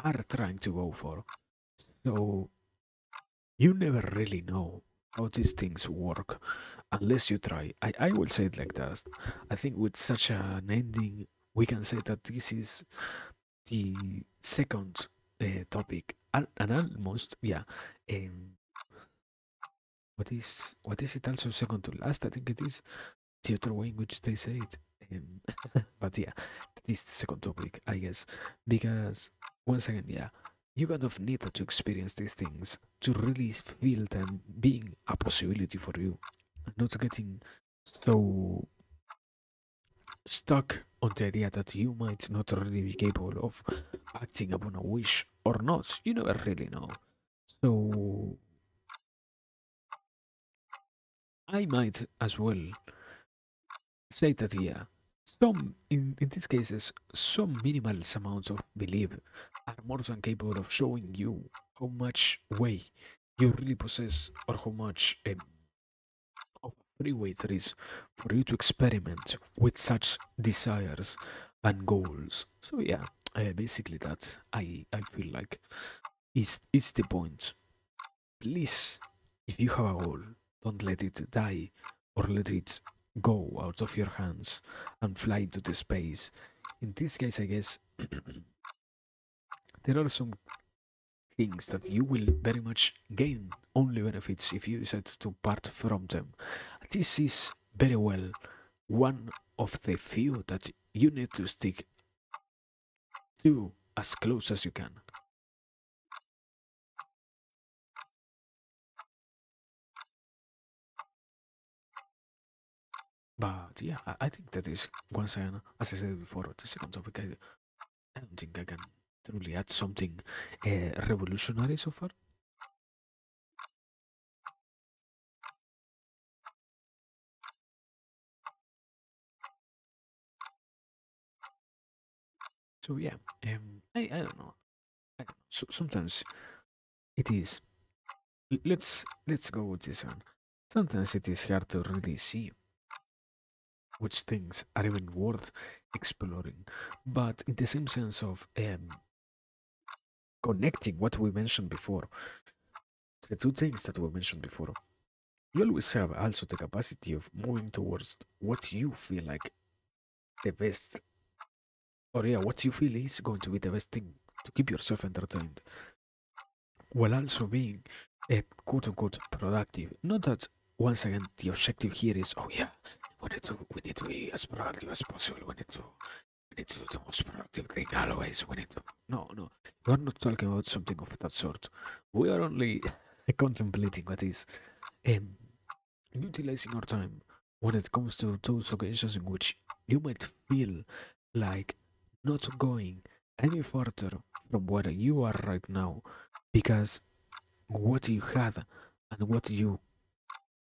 are trying to go for. So you never really know how these things work unless you try. I will say it like that. I think with such an ending, we can say that this is the second topic, and almost, yeah. Um, what is it also second to last? I think it is the other way in which they say it. But yeah, this is the second topic, I guess, because once again, yeah, you kind of need to experience these things to really feel them being a possibility for you, and not getting so stuck on the idea that you might not really be capable of acting upon a wish or not. You never really know. So I might as well say that, yeah, some in these cases, some minimal amounts of belief are more than capable of showing you how much way you really possess, or how much of a free way there is for you to experiment with such desires and goals. So yeah, Basically, that I feel like is the point. Please, if you have a goal, don't let it die or let it go out of your hands and fly to the space. In this case, I guess there are some things that you will very much gain only benefits if you decide to part from them. This is very well one of the few that you need to stick to as close as you can. But yeah, I think that is once again, as I said before, the second topic. I don't think I can truly add something revolutionary so far. So yeah, I don't know. So sometimes it is. Let's go with this one. Sometimes it is hard to really see which things are even worth exploring, but in the same sense of connecting what we mentioned before, the two things that we mentioned before, you always have also the capacity of moving towards what you feel like the best, or yeah, what you feel is going to be the best thing to keep yourself entertained while also being quote unquote productive. Not that once again the objective here is, oh yeah, we need to be as productive as possible. We need to do the most productive thing always. We need to, no, we're not talking about something of that sort. We are only contemplating what is um, utilizing our time when it comes to those occasions in which you might feel like not going any further from where you are right now because what you had and what you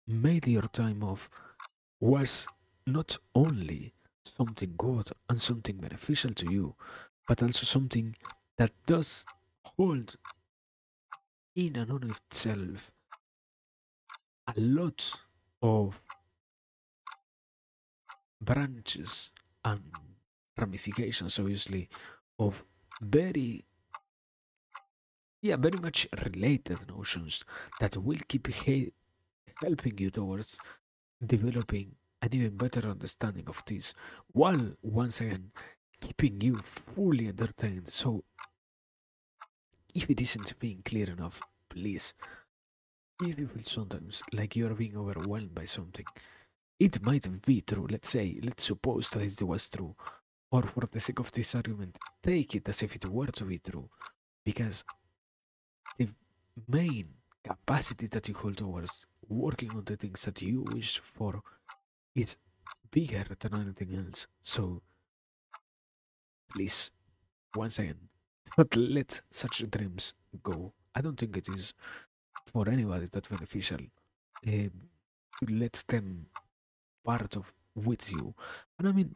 made your time of was not only something good and something beneficial to you, but also something that does hold in and on itself a lot of branches and ramifications, obviously, of very, yeah, very much related notions that will keep helping you towards developing an even better understanding of this, while once again keeping you fully entertained. So, if it isn't being clear enough, please, if you feel sometimes like you're being overwhelmed by something, it might be true. Let's suppose that it was true, or for the sake of this argument, take it as if it were to be true, because the main capacity that you hold towards working on the things that you wish for is bigger than anything else. So please, once again, don't let such dreams go. I don't think it is for anybody that beneficial to let them part of with you. And I mean,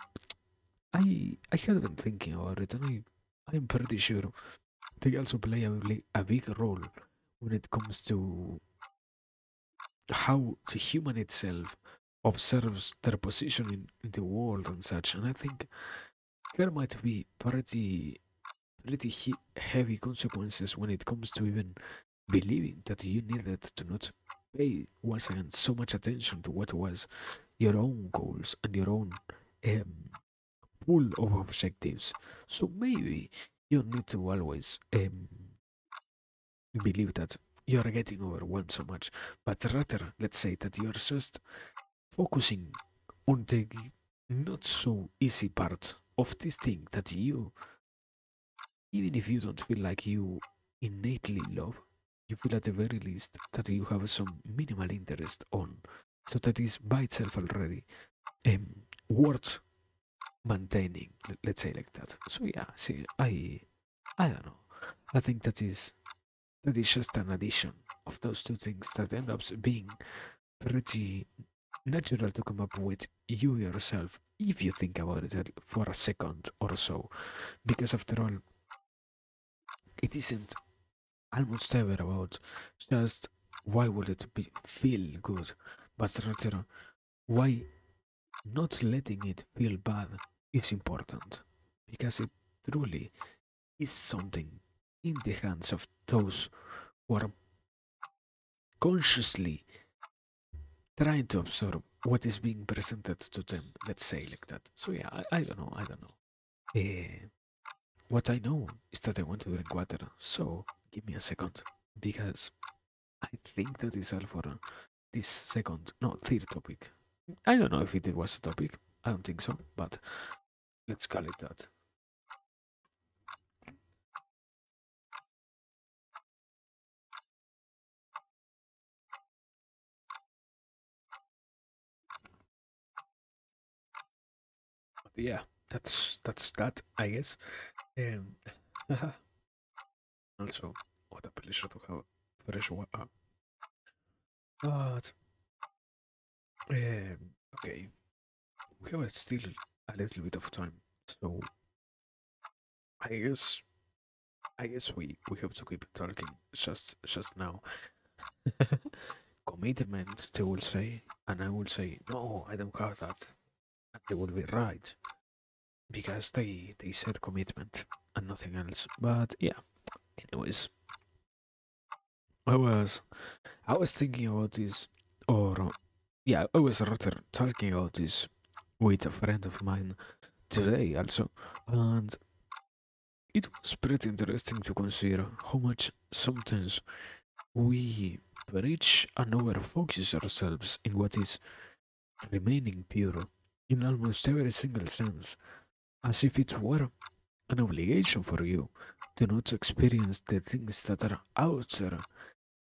I have been thinking about it, and I'm pretty sure they also play a big role when it comes to how the human itself observes their position in the world and such. And I think there might be pretty heavy consequences when it comes to even believing that you needed to not pay once again so much attention to what was your own goals and your own um, pool of objectives. So maybe you need to always believe that you're getting overwhelmed so much, but rather, let's say that you're just focusing on the not so easy part of this thing that you, even if you don't feel like you innately love, you feel at the very least that you have some minimal interest on. So that is by itself already worth maintaining, let's say like that. So yeah, see, I don't know. I think that is just an addition of those two things that end up being pretty natural to come up with you yourself if you think about it for a second or so. Because after all, it isn't almost ever about just why would it feel good, but rather why not letting it feel bad is important. Because it truly is something in the hands of those who are consciously trying to absorb what is being presented to them. Let's say like that. So yeah, I don't know. I don't know. What I know is that I want to drink water. So give me a second, because I think that is all for this second, no, third topic. I don't know if it was a topic. I don't think so, but let's call it that. But yeah, that's that, I guess. Um, also, what a pleasure to have fresh water. But okay, we have still a little bit of time, so I guess we have to keep talking just now. Commitment, they will say, and I will say, no, I don't have that, and they will be right because they said commitment and nothing else. But yeah, anyways, I was I was thinking about this, or yeah, I was rather talking about this with a friend of mine today also, and it was pretty interesting to consider how much sometimes we preach and over-focus ourselves in what is remaining pure in almost every single sense, as if it were an obligation for you to not experience the things that are out there,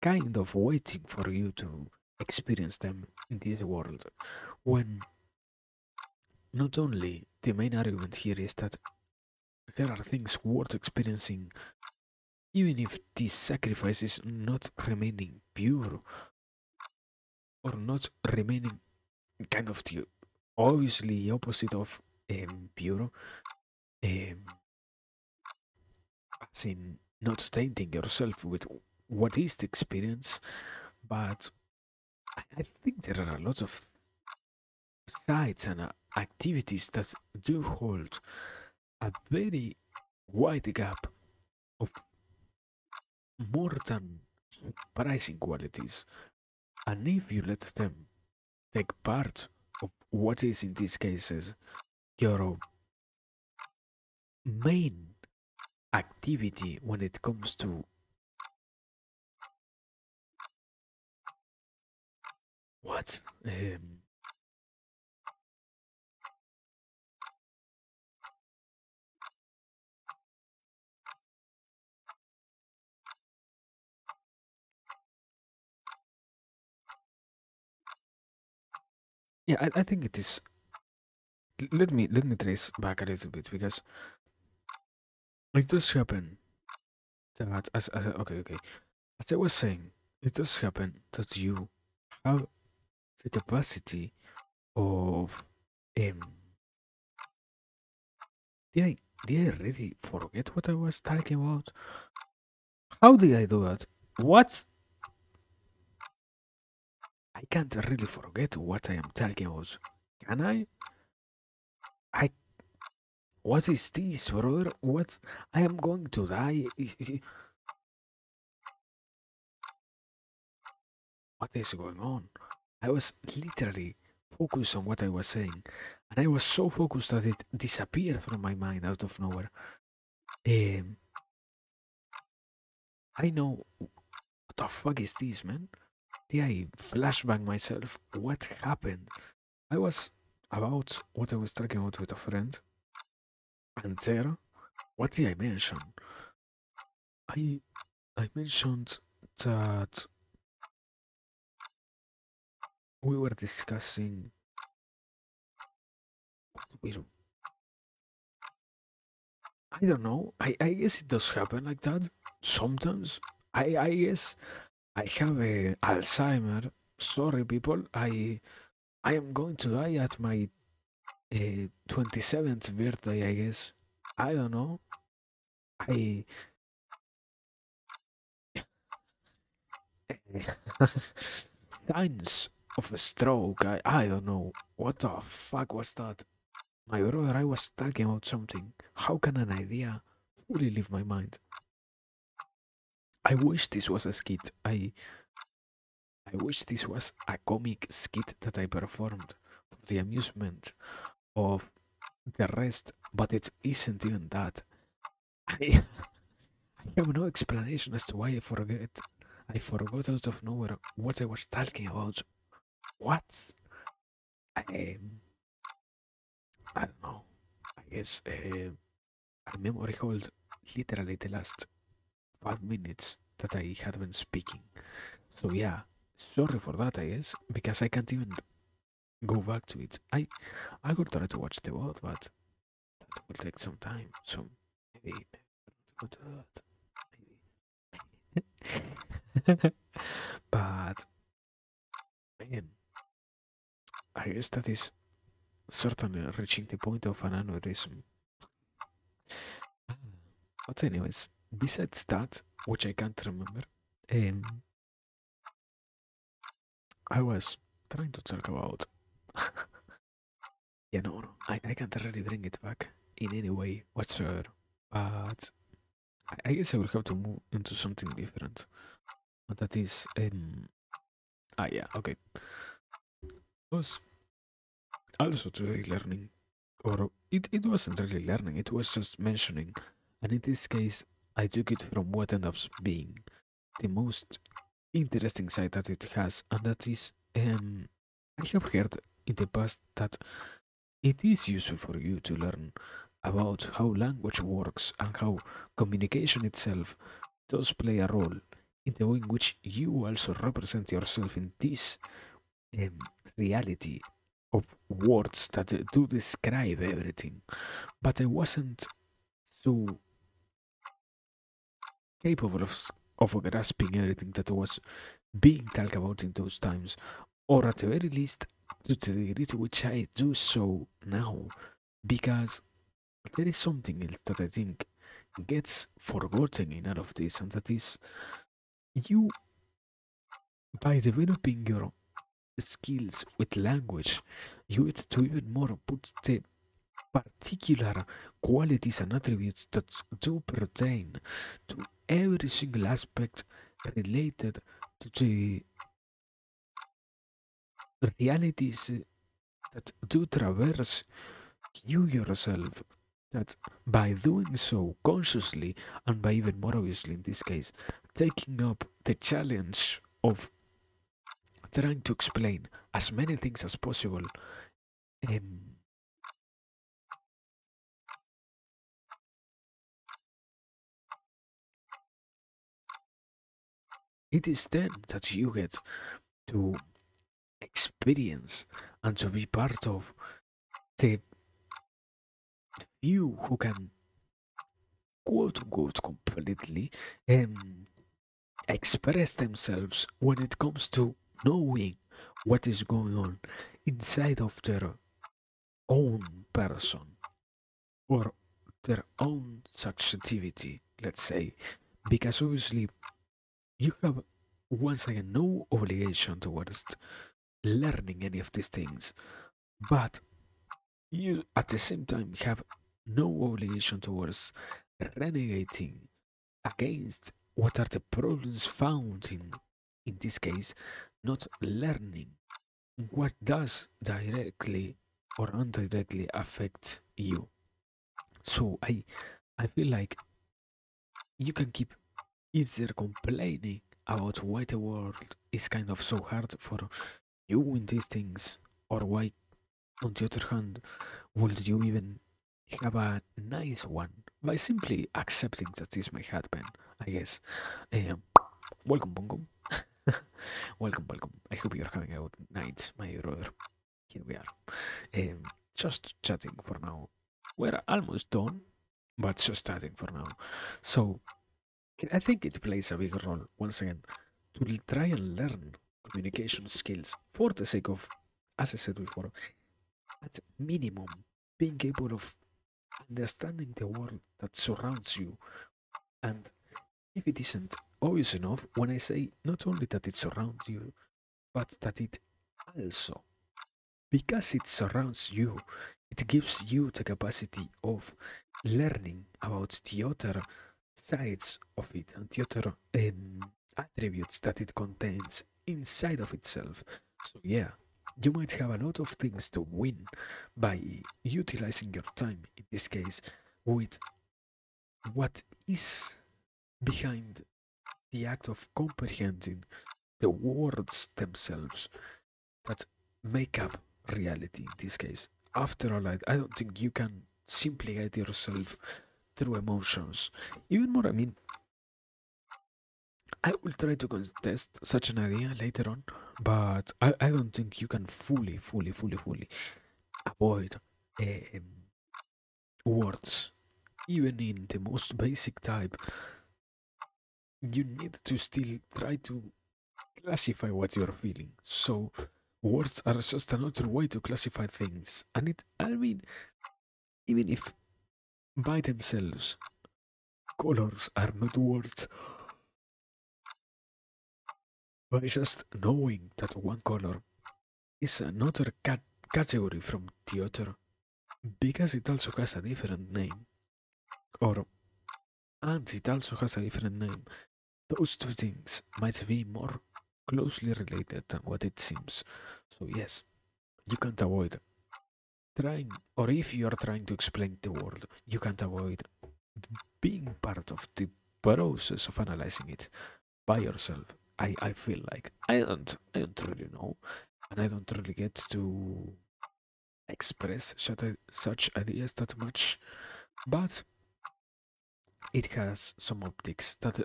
kind of waiting for you to experience them in this world. When not only the main argument here is that there are things worth experiencing, even if this sacrifice is not remaining pure or not remaining kind of the obviously opposite of pure, um, as in not tainting yourself with what is the experience, but I think there are a lot of sites and activities that do hold a very wide gap of more than surprising qualities. And if you let them take part of what is in these cases your main activity when it comes to what? Yeah, I think it is. Let me trace back a little bit because it does happen that okay, as I was saying, it does happen that you have the capacity of um did I did I really forget what I was talking about? How did I do that? What? I can't really forget what I am talking about. Can I? I what is this, brother? What? I am going to die. What is going on? I was literally focused on what I was saying, and I was so focused that it disappeared from my mind out of nowhere. Um, I know what the fuck is this, man? Did I flashback myself? What happened? I was about what I was talking about with a friend, and there, what did I mention? I I mentioned that we were discussing. We, I don't know. I guess it does happen like that sometimes. I guess I have a Alzheimer. Sorry, people. I am going to die at my 27th birthday. I guess. I don't know. I signs of a stroke. I don't know. What the fuck was that? My brother, I was talking about something. How can an idea fully leave my mind. I wish this was a skit. I wish this was a comic skit that I performed for the amusement of the rest, but it isn't even that. I, I have no explanation as to why I forget. I forgot out of nowhere what I was talking about. What? I, I don't know. I guess my memory hold literally the last 5 minutes that I had been speaking. So yeah, sorry for that, I guess, because I can't even go back to it. I could try to watch the VOD, but that will take some time. So maybe I'll go to that. Maybe. But man, I guess that is certainly reaching the point of an aneurysm. Ah, but anyways, besides that, which I can't remember, um, I was trying to talk about. Yeah, no, I can't really bring it back in any way whatsoever. But I guess I will have to move into something different. And that is, yeah, okay. Was also today learning, or it wasn't really learning, it was just mentioning. And in this case, I took it from what ended up being the most interesting side that it has, and that is, I have heard in the past that it is useful for you to learn about how language works and how communication itself does play a role in the way in which you also represent yourself in this um, reality of words that do describe everything. But I wasn't so capable of grasping everything that was being talked about in those times, or at the very least, to the degree to which I do so now, because there is something else that I think gets forgotten in all of this, and that is you, by developing your skills with language, you get to even more put the particular qualities and attributes that do pertain to every single aspect related to the realities that do traverse you yourself. That by doing so consciously, and by even more obviously in this case, taking up the challenge of trying to explain as many things as possible, um, it is then that you get to experience and to be part of the few who can quote unquote completely um, express themselves when it comes to knowing what is going on inside of their own person or their own subjectivity, let's say. Because obviously, you have once again no obligation towards learning any of these things, but you at the same time have no obligation towards renegating against what are the problems found in this case, not learning what does directly or indirectly affect you. So I feel like you can keep either complaining about why the world is kind of so hard for you in these things, or why on the other hand would you even have a nice one by simply accepting that this may happen, I guess. Um, welcome, Bongo. Welcome. I hope you're having a good night, my brother. Here we are. Just chatting for now. We're almost done, but just chatting for now. So, I think it plays a big role, once again, to try and learn communication skills for the sake of, as I said before, at minimum, being able of understanding the world that surrounds you. And if it isn't obvious enough, when I say not only that it surrounds you, but that it also, because it surrounds you, it gives you the capacity of learning about the other sides of it and the other attributes that it contains inside of itself. So yeah, you might have a lot of things to win by utilizing your time, in this case, with what is behind the act of comprehending the words themselves that make up reality in this case. After all, I don't think you can simply guide yourself through emotions. Even more, I mean, I will try to contest such an idea later on, but I don't think you can fully avoid um, words. Even in the most basic type, you need to still try to classify what you're feeling. So, words are just another way to classify things. And I mean, even if by themselves colors are not words, by just knowing that one color is another category from the other because it also has a different name, or and it also has a different name, those two things might be more closely related than what it seems. So, yes, you can't avoid trying, or if you are trying to explain the world, you can't avoid being part of the process of analyzing it by yourself. I feel like I don't really know, and I don't really get to express such ideas that much, but it has some optics that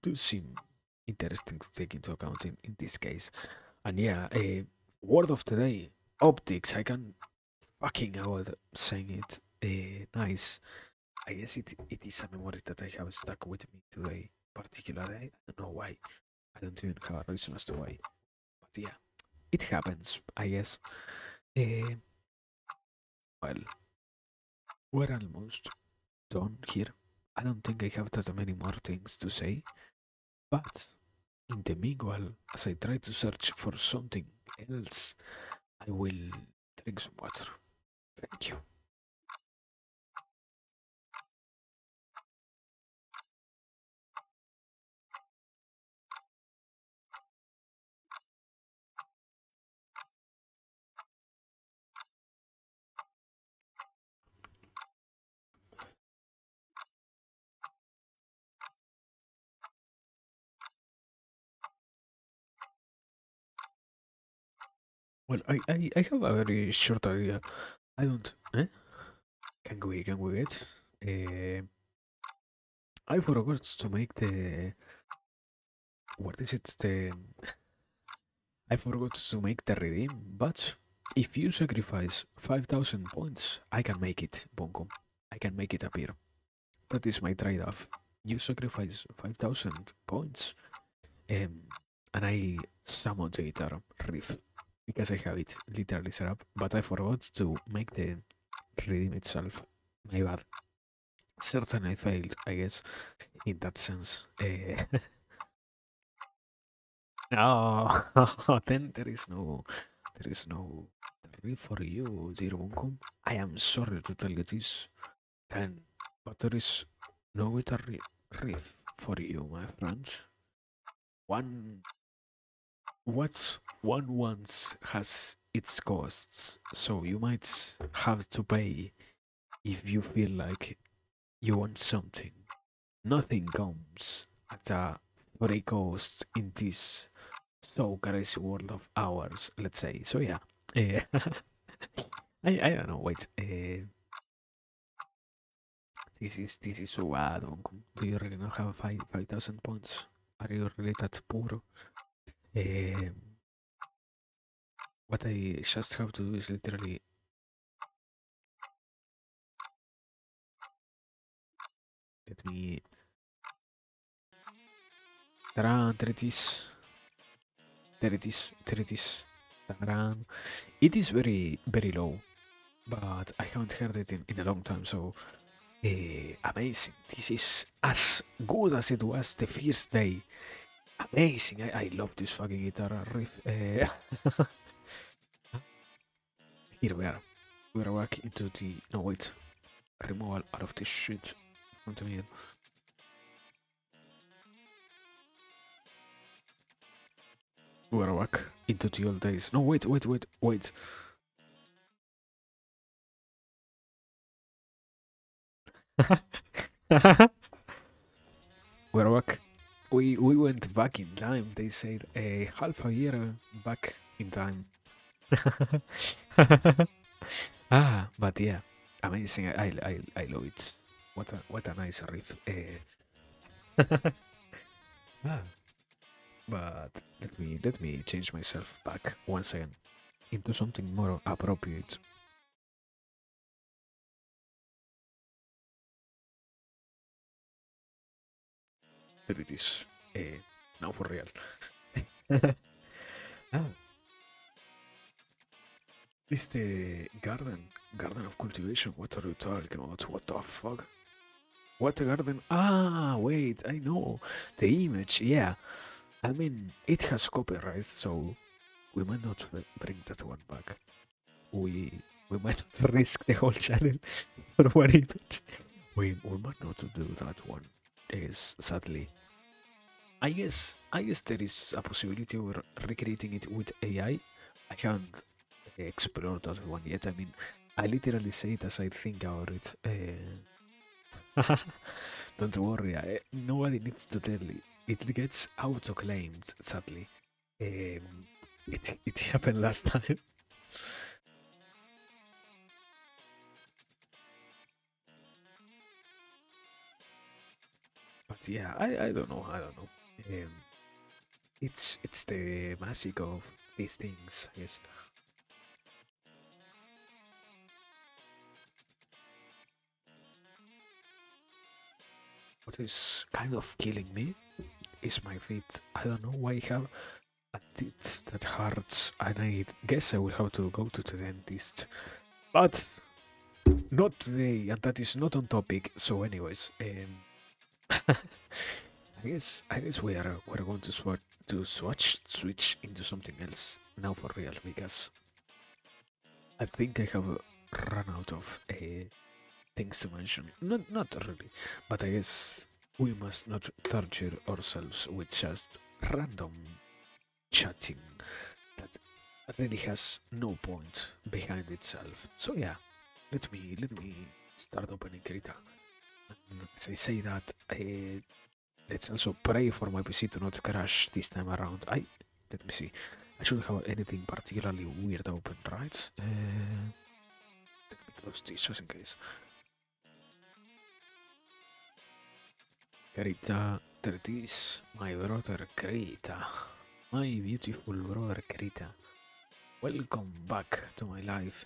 do seem interesting to take into account in this case. And yeah, a word of the day, optics. I can fucking avoid saying it. Nice. I guess it is a memory that I have stuck with me today, particularly. I don't know why. I don't even have a reason as to why. But yeah, it happens, I guess. Uh, well, we're almost done here. I don't think I have that many more things to say, but in the meanwhile, as I try to search for something else, I will drink some water. Thank you. Well, I have a very short idea. I don't. Eh? Can we get? I forgot to make the. What is it? I forgot to make the redeem, but if you sacrifice 5,000 points, I can make it, Bongo. I can make it appear. That is my trade off. You sacrifice 5,000 points, um, and I summon the guitar riff because I have it literally set up, but I forgot to make the redeem itself. My bad. Certainly I failed, I guess, in that sense. No, then there is no tarif for you, Zero Bunkum. I am sorry to tell you this, then, but there is no riff for you, my friends. One, what one wants has its costs, so you might have to pay if you feel like you want something. Nothing comes at a free cost in this so crazy world of ours, let's say. So yeah, eh, I don't know. Wait, this is so bad. Do you really not have 5,000 points? Are you really that poor? Eh, what I just have to do is literally let me. Ta-da, there it is. There it is. There it is. Ta-da. It is very low, but I haven't heard it in a long time, so amazing. This is as good as it was the first day. Amazing. I love this fucking guitar riff. Here we are. We're back into the. No, wait. Removal out of this shit in front of me. We're back into the old days. No, wait. We're back. We went back in time. They said a half a year back in time. But yeah, amazing. I love it. What a nice riff. Ah, but let me change myself back once again into something more appropriate. There it is. Now for real. Ah, it's the garden of cultivation. What are you talking about? What the fuck? What a garden? Ah, wait, I know the image. Yeah, I mean it has copyright, so we might not bring that one back. We might not risk the whole channel for one image. We might not do that one. Is sadly. I guess there is a possibility of recreating it with AI. I haven't explored that one yet. I mean, I literally say it as I think about it. Don't worry, nobody needs to tell you. It gets auto-claimed, sadly. It happened last time. But yeah, I don't know. I don't know. Um, it's the magic of these things, I guess. What is kind of killing me is my feet. I don't know why I have a teeth that hurts, and I guess I will have to go to the dentist. But not today, and that is not on topic. So, anyways, I guess we're going to switch into something else now for real because I think I have run out of things to mention. Not really, but I guess we must not torture ourselves with just random chatting that really has no point behind itself. So yeah, let me start opening Krita. And as I say that, let's also pray for my PC to not crash this time around. Let me see. I shouldn't have anything particularly weird open, right? Let me close this just in case. Krita, there it is, my brother Krita, my beautiful brother Krita. Welcome back to my life.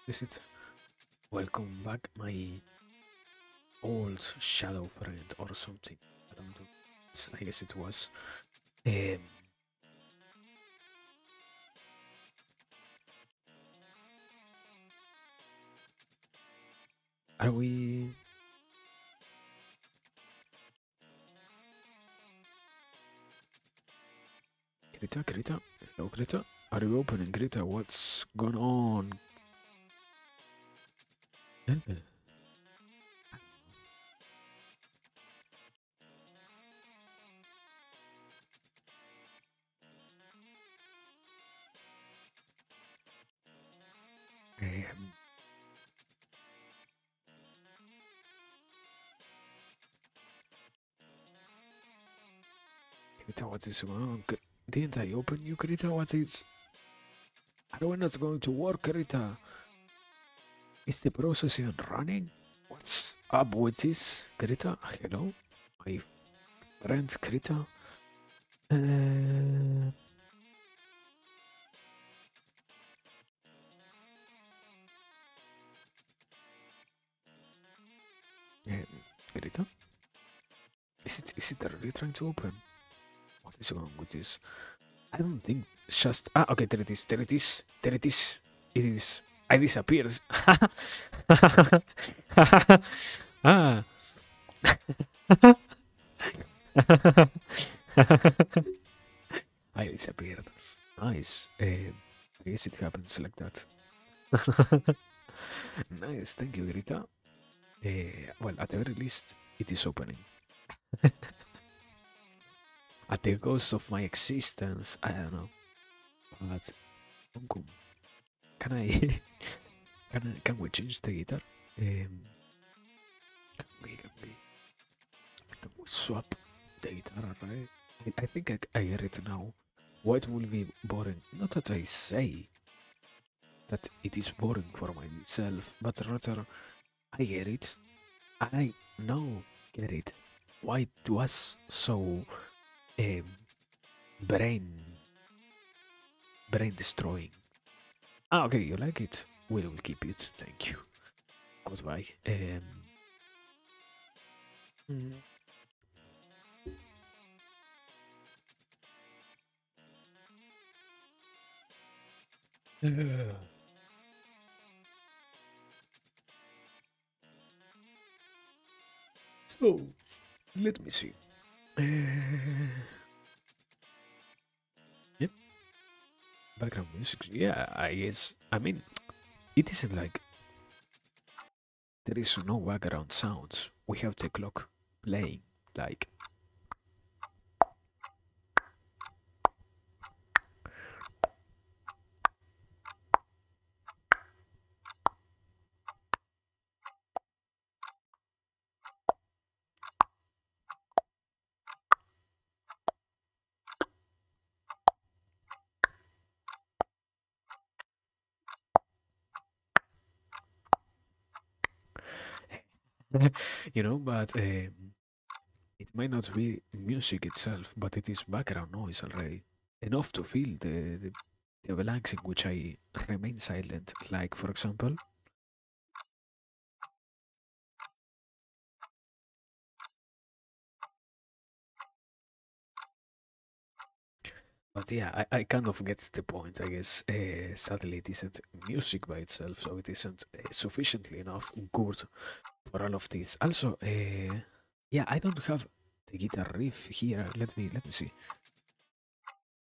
Is it? Welcome back, my old shadow friend or something. I don't know. I guess it was. Um, are we? Greta? Hello, Greta? Are you opening, Greta? What's going on? Um, Greta, what is going on? Didn't I open you, Greta? What is? Are we not going to work, Greta? Is the process even running? What's up with this, Greta? Hello, my friend Greta. Uh, Greta, is it really trying to open? What is wrong with this? I don't think just okay. There it is. It is. I disappeared. Ah. I disappeared. Nice. I guess it happens like that. Nice, thank you, Grita. Well, at the very least, it is opening. At the ghost of my existence, I don't know. But, Uncle, can I, can we change the guitar? Can we, can we swap the guitar, right? I think I get it now. What will be boring? Not that I say that it is boring for myself, but rather I get it. I now get it. Why it was so um, brain brain destroying. Ah, okay, you like it? We will keep it. Thank you. Goodbye. Mm. So let me see. Yep, background music. Yeah, I guess. I mean, it isn't like there is no background sounds. We have the clock playing. Like, but it might not be music itself, but it is background noise already. Enough to feel the blanks in which I remain silent. Like, for example, but yeah, I kind of get the point, I guess. Sadly, it isn't music by itself, so it isn't sufficiently enough good for all of this. Also, yeah, I don't have the guitar riff here. Let me see.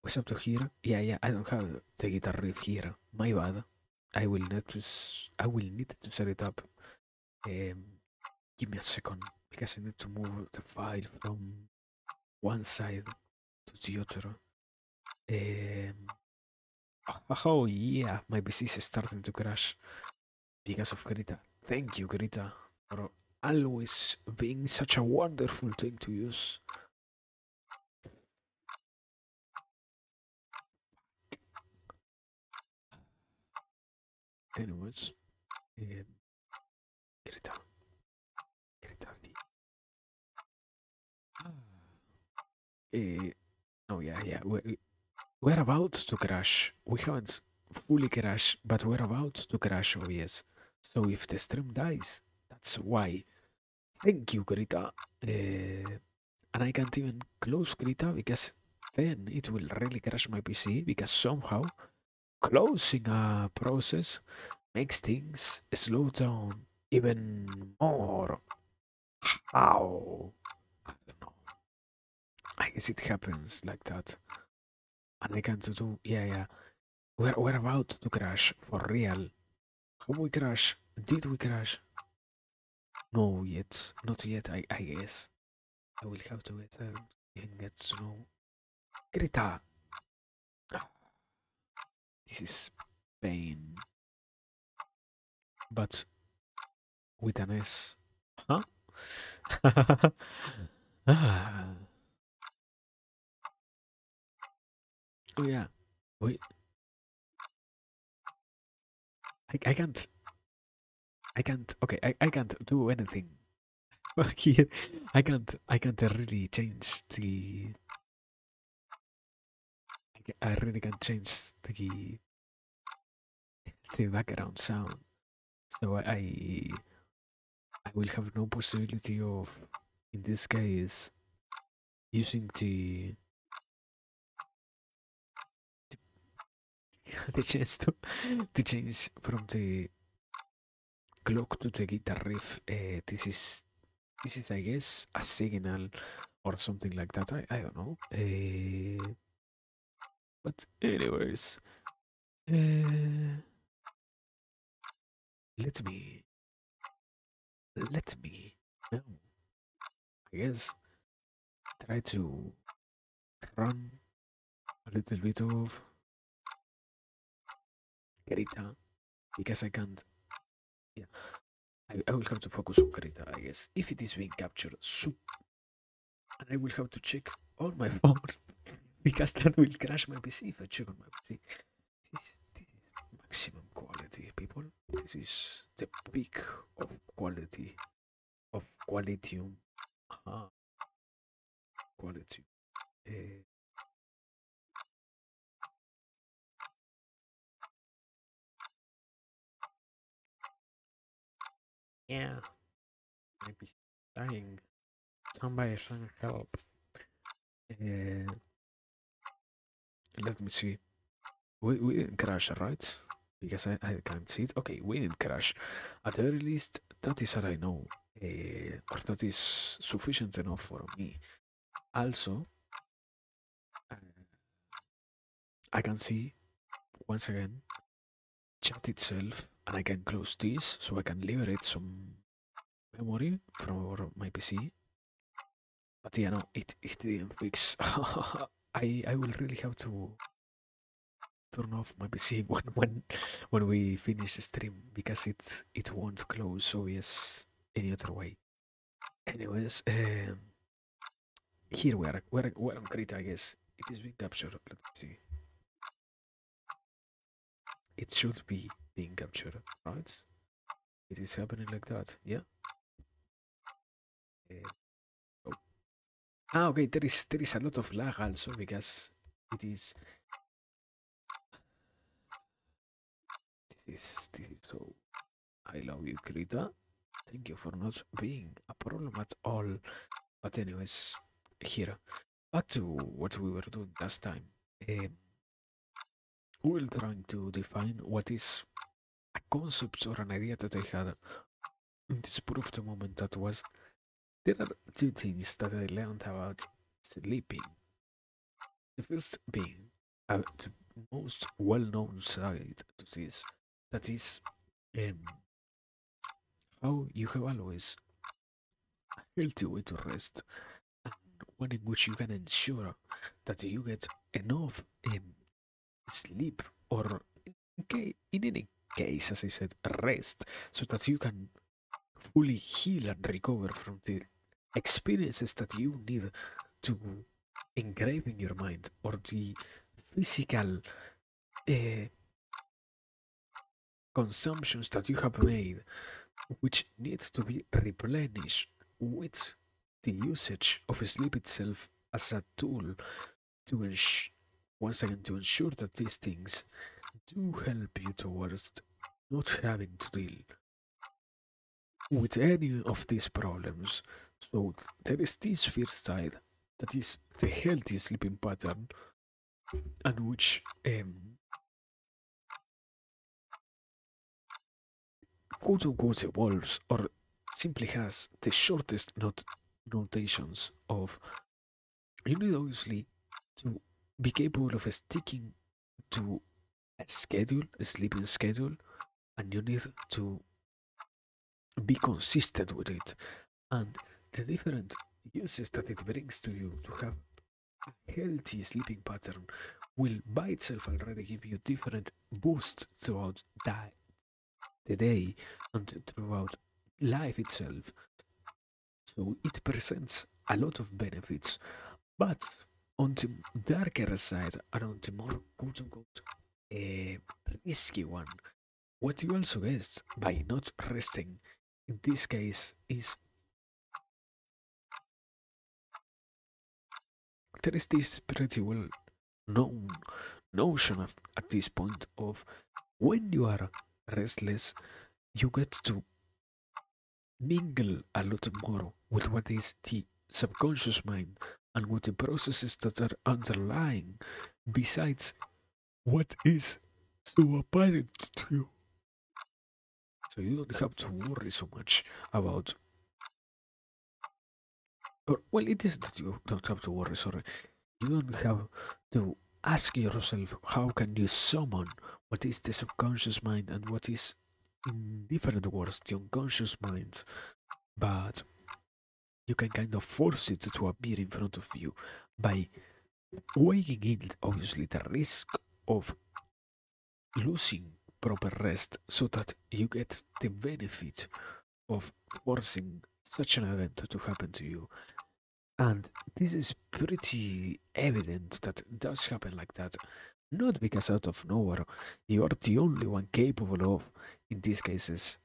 What's up to here? Yeah, I don't have the guitar riff here. My bad. I will need to set it up. Um, Give me a second because I need to move the file from one side to the other. Um, oh yeah, my PC is starting to crash because of Greta. Thank you, Greta, for always being such a wonderful thing to use. Anyways, um, Greta, Greta. Ah. Oh yeah. We're about to crash. We haven't fully crashed, but we're about to crash, oh yes. So if the stream dies, that's why. Thank you, Greta. And I can't even close Greta because then it will really crash my PC because somehow closing a process makes things slow down even more. How? I don't know. I guess it happens like that. And I can't do. Yeah. We're about to crash for real. Have we crash? Did we crash? No, yet. Not yet, I guess. I will have to get and get to know. Greta! Ah, this is pain. But with an S. Huh? Ah. Oh yeah. Wait. I can't. I can't. Okay, I can't do anything. Here, I can't really change the. I really can't change the background sound. So I will have no possibility of, in this case, using the chance to change from the clock to the guitar riff. This is I guess a signal or something like that. I don't know. But anyways, uh, let me let me now. I guess try to run a little bit of Carita because I can't. Yeah, I will have to focus on Carita. I guess if it is being captured, and I will have to check on my phone because that will crash my PC if I check on my PC. This is maximum quality, people. This is the peak of quality of qualitium. Quality. Uh, yeah, maybe dying. Somebody send help. Uh, let me see. We didn't crash, right? Because I can't see it. Okay, we didn't crash. At the very least, that is what I know. Or that is sufficient enough for me. Also, uh, I can see once again chat itself, and I can close this so I can liberate some memory from my PC. But yeah, no, it didn't fix. I will really have to turn off my PC when we finish the stream because it won't close. Obvious any other way. Anyways, here we're on Crete, I guess. It is being captured. Let me see. It should be being captured, right? It is happening like that. Yeah. Uh, oh. Ah, okay. There is a lot of lag also because it is. This is so. I love you, Krita. Thank you for not being a problem at all. But anyways, here back to what we were doing last time. Um, we were trying to define what is a concept or an idea that I had in this proof the moment that was there are two things that I learned about sleeping. The first being the most well-known side to this, that is um, how you have always a healthy way to rest and one in which you can ensure that you get enough sleep or in any case, as I said, rest so that you can fully heal and recover from the experiences that you need to engrave in your mind or the physical uh, consumptions that you have made, which need to be replenished with the usage of sleep itself as a tool to once again to ensure that these things do help you towards not having to deal with any of these problems. So there is this first side that is the healthy sleeping pattern, and which quote unquote evolves or simply has the shortest notations of you need obviously to be capable of sticking to a schedule, a sleeping schedule, and you need to be consistent with it. And the different uses that it brings to you to have a healthy sleeping pattern will by itself already give you different boosts throughout the day and throughout life itself. So it presents a lot of benefits. But on the darker side and on the more quote unquote risky one, what you also get by not resting in this case is there is this pretty well known notion of, at this point of when you are restless, you get to mingle a lot more with what is the subconscious mind and with the processes that are underlying besides what is so apparent to you. So you don't have to worry so much about, or well, it is that you don't have to worry, sorry. You don't have to ask yourself how can you summon what is the subconscious mind and what is in different words, the unconscious mind, but you can kind of force it to appear in front of you by weighing in, obviously, the risk of losing proper rest so that you get the benefit of forcing such an event to happen to you. And this is pretty evident that it does happen like that. Not because out of nowhere you are the only one capable of, in these cases,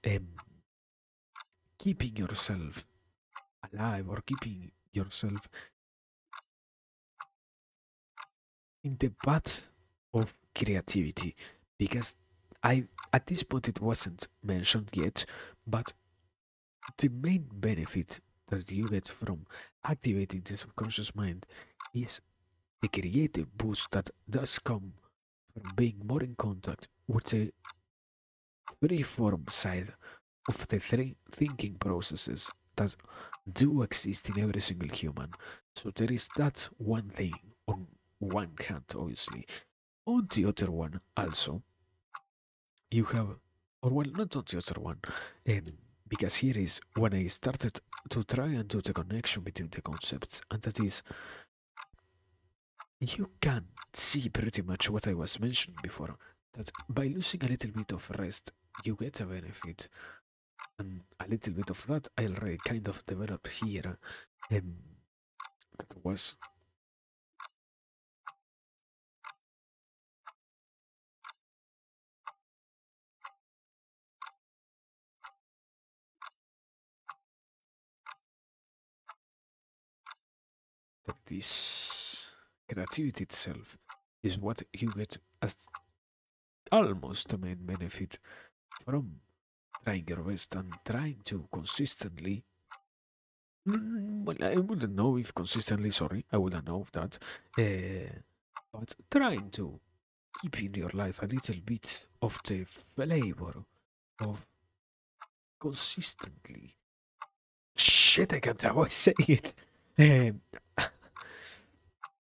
keeping yourself alive or keeping yourself in the path of creativity. Because I, at this point, it wasn't mentioned yet, but the main benefit that you get from activating the subconscious mind is the creative boost that does come from being more in contact with the freeform side of the thinking processes that do exist in every single human. So there is that one thing on one hand, obviously. On the other one, also, you have, or well, not on the other one, um, because here is when I started to try and do the connection between the concepts, and that is, you can see pretty much what I was mentioning before, that by losing a little bit of rest, you get a benefit. And a little bit of that I already kind of developed here. Um, that was that this creativity itself is what you get as almost the main benefit from trying your best and trying to consistently. Well, I wouldn't know if consistently, sorry, I wouldn't know of that. But trying to keep in your life a little bit of the flavor of consistently. Shit, I can't avoid saying it. Um,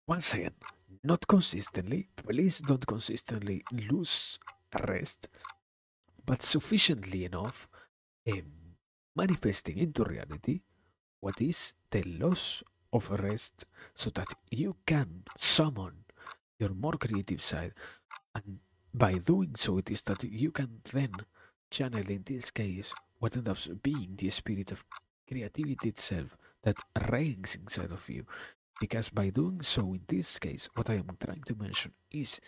Once again, not consistently, please don't consistently lose rest, but sufficiently enough um, manifesting into reality what is the loss of rest so that you can summon your more creative side. And by doing so, it is that you can then channel, in this case, what ends up being the spirit of creativity itself that reigns inside of you. Because by doing so, in this case, what I am trying to mention is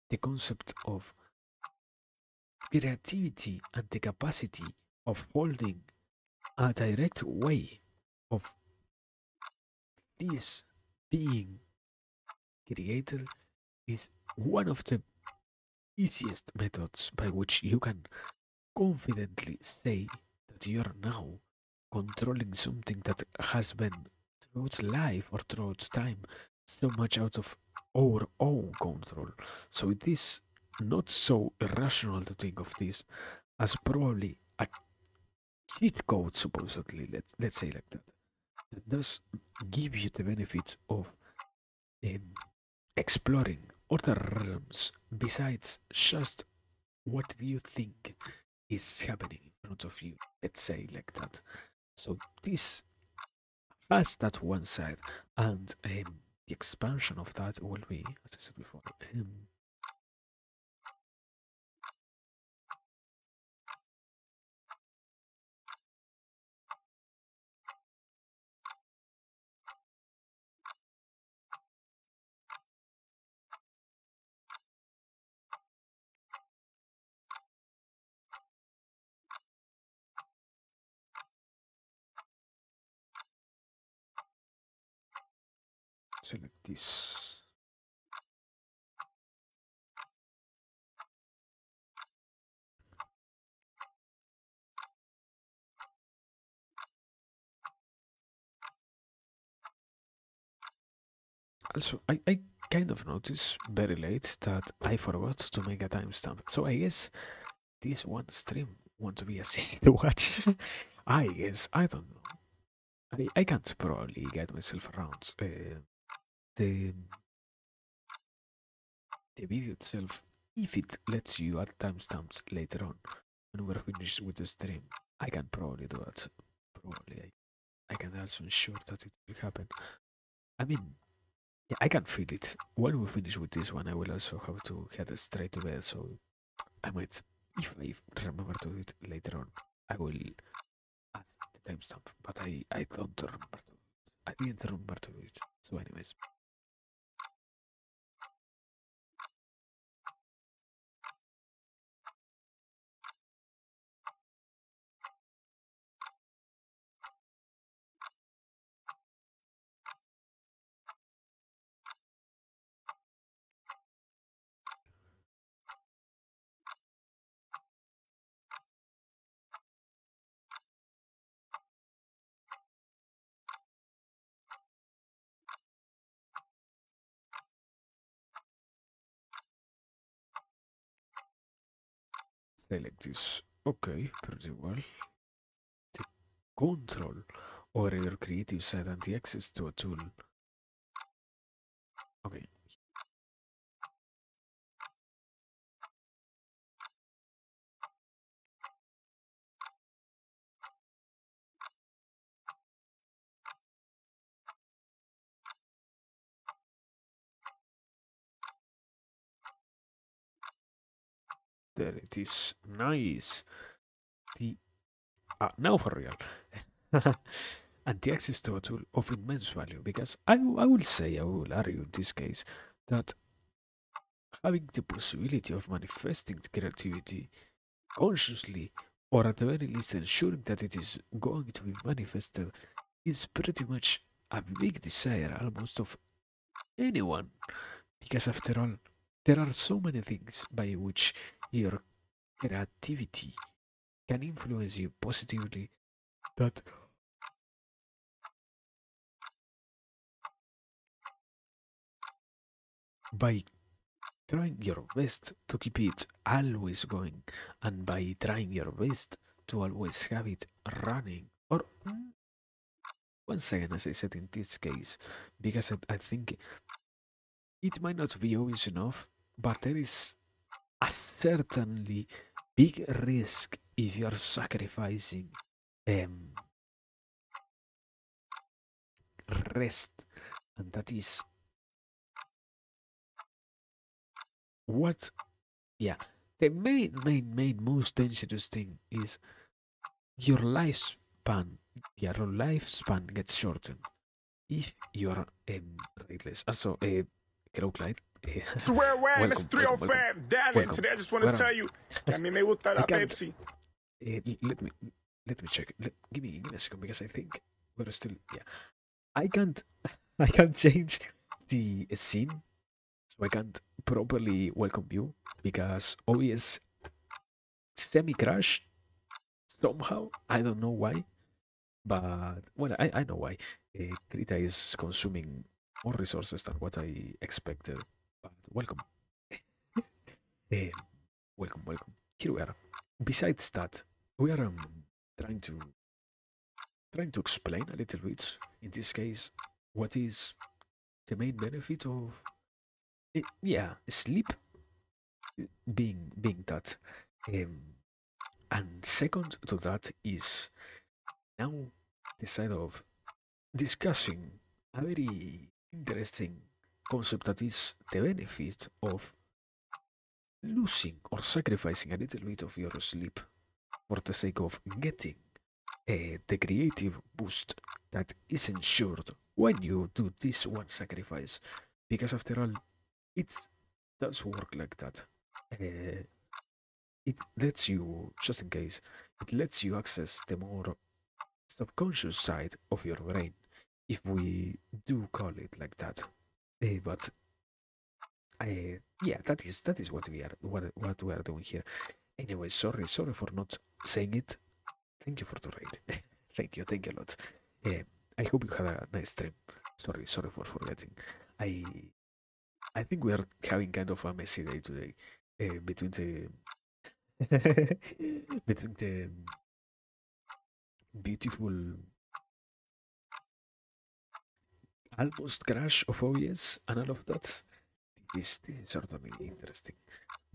the concept of creativity and the capacity of holding a direct way of this being creator is one of the easiest methods by which you can confidently say that you are now controlling something that has been throughout life or throughout time so much out of our own control. So it is not so irrational to think of this as probably a cheat code, supposedly, let's say like that. That does give you the benefit of um, exploring other realms besides just what do you think is happening in front of you. Let's say like that. So this has that one side, and the expansion of that will be, as I said before, so like this. Also, I kind of noticed very late that I forgot to make a timestamp. So I guess this one stream won't be as easy to watch. I guess, I don't know. I can't probably get myself around the the video itself if it lets you add timestamps later on. when we're finished with the stream. I can probably do it. Probably. I can also ensure that it will happen. I mean, yeah, I can feel it. When we finish with this one, I will also have to head straight to bed, so I might, if I remember to do it later on, I will add the timestamp, but I don't remember to do it. I didn't remember to do it. So anyways, select this. Okay, pretty well. The control over your creative side and the access to a tool. Okay, there it is. Nice. The now for real. And the access to a tool of immense value because I will say, I will argue in this case that having the possibility of manifesting the creativity consciously, or at the very least ensuring that it is going to be manifested, is pretty much a big desire almost of anyone. Because after all, there are so many things by which your creativity can influence you positively that by trying your best to keep it always going, and by trying your best to always have it running, or once again, as I said in this case, because I think it might not be obvious enough, but there is a certainly big risk if you are sacrificing um, rest, and that is what, yeah, the main most dangerous thing is your lifespan. Yeah, your lifespan gets shortened if you are rateless. Also, hello, Clyde. Swear Wang, that's Welcome, welcome, welcome, 305. Darling, welcome. today I just want to Where tell you que a mí me gusta I la can't. Pepsi. Let me check. Give me a second because I think we're still. Yeah, I can't. I can't change the scene, so I can't properly welcome you because OBS semi crash somehow. I don't know why, but well, I know why. Krita is consuming more resources than what I expected. But welcome. Eh, welcome, welcome. Here we are. Besides that, we are trying to explain a little bit. In this case, what is the main benefit of yeah, sleep being that. Um, and second to that is now the side of discussing a very interesting concept that is the benefit of losing or sacrificing a little bit of your sleep for the sake of getting the creative boost that is ensured when you do this one sacrifice. Because after all, it does work like that. It lets you, just in case, it lets you access the more subconscious side of your brain, if we do call it like that. But yeah, that is what we are doing here. Anyway, sorry for not saying it. Thank you for the raid. Thank you a lot. Uh, I hope you had a nice stream. Sorry for forgetting. I I think we are having kind of a messy day today. Between the between the beautiful almost crash of OES and all of that. This is certainly interesting.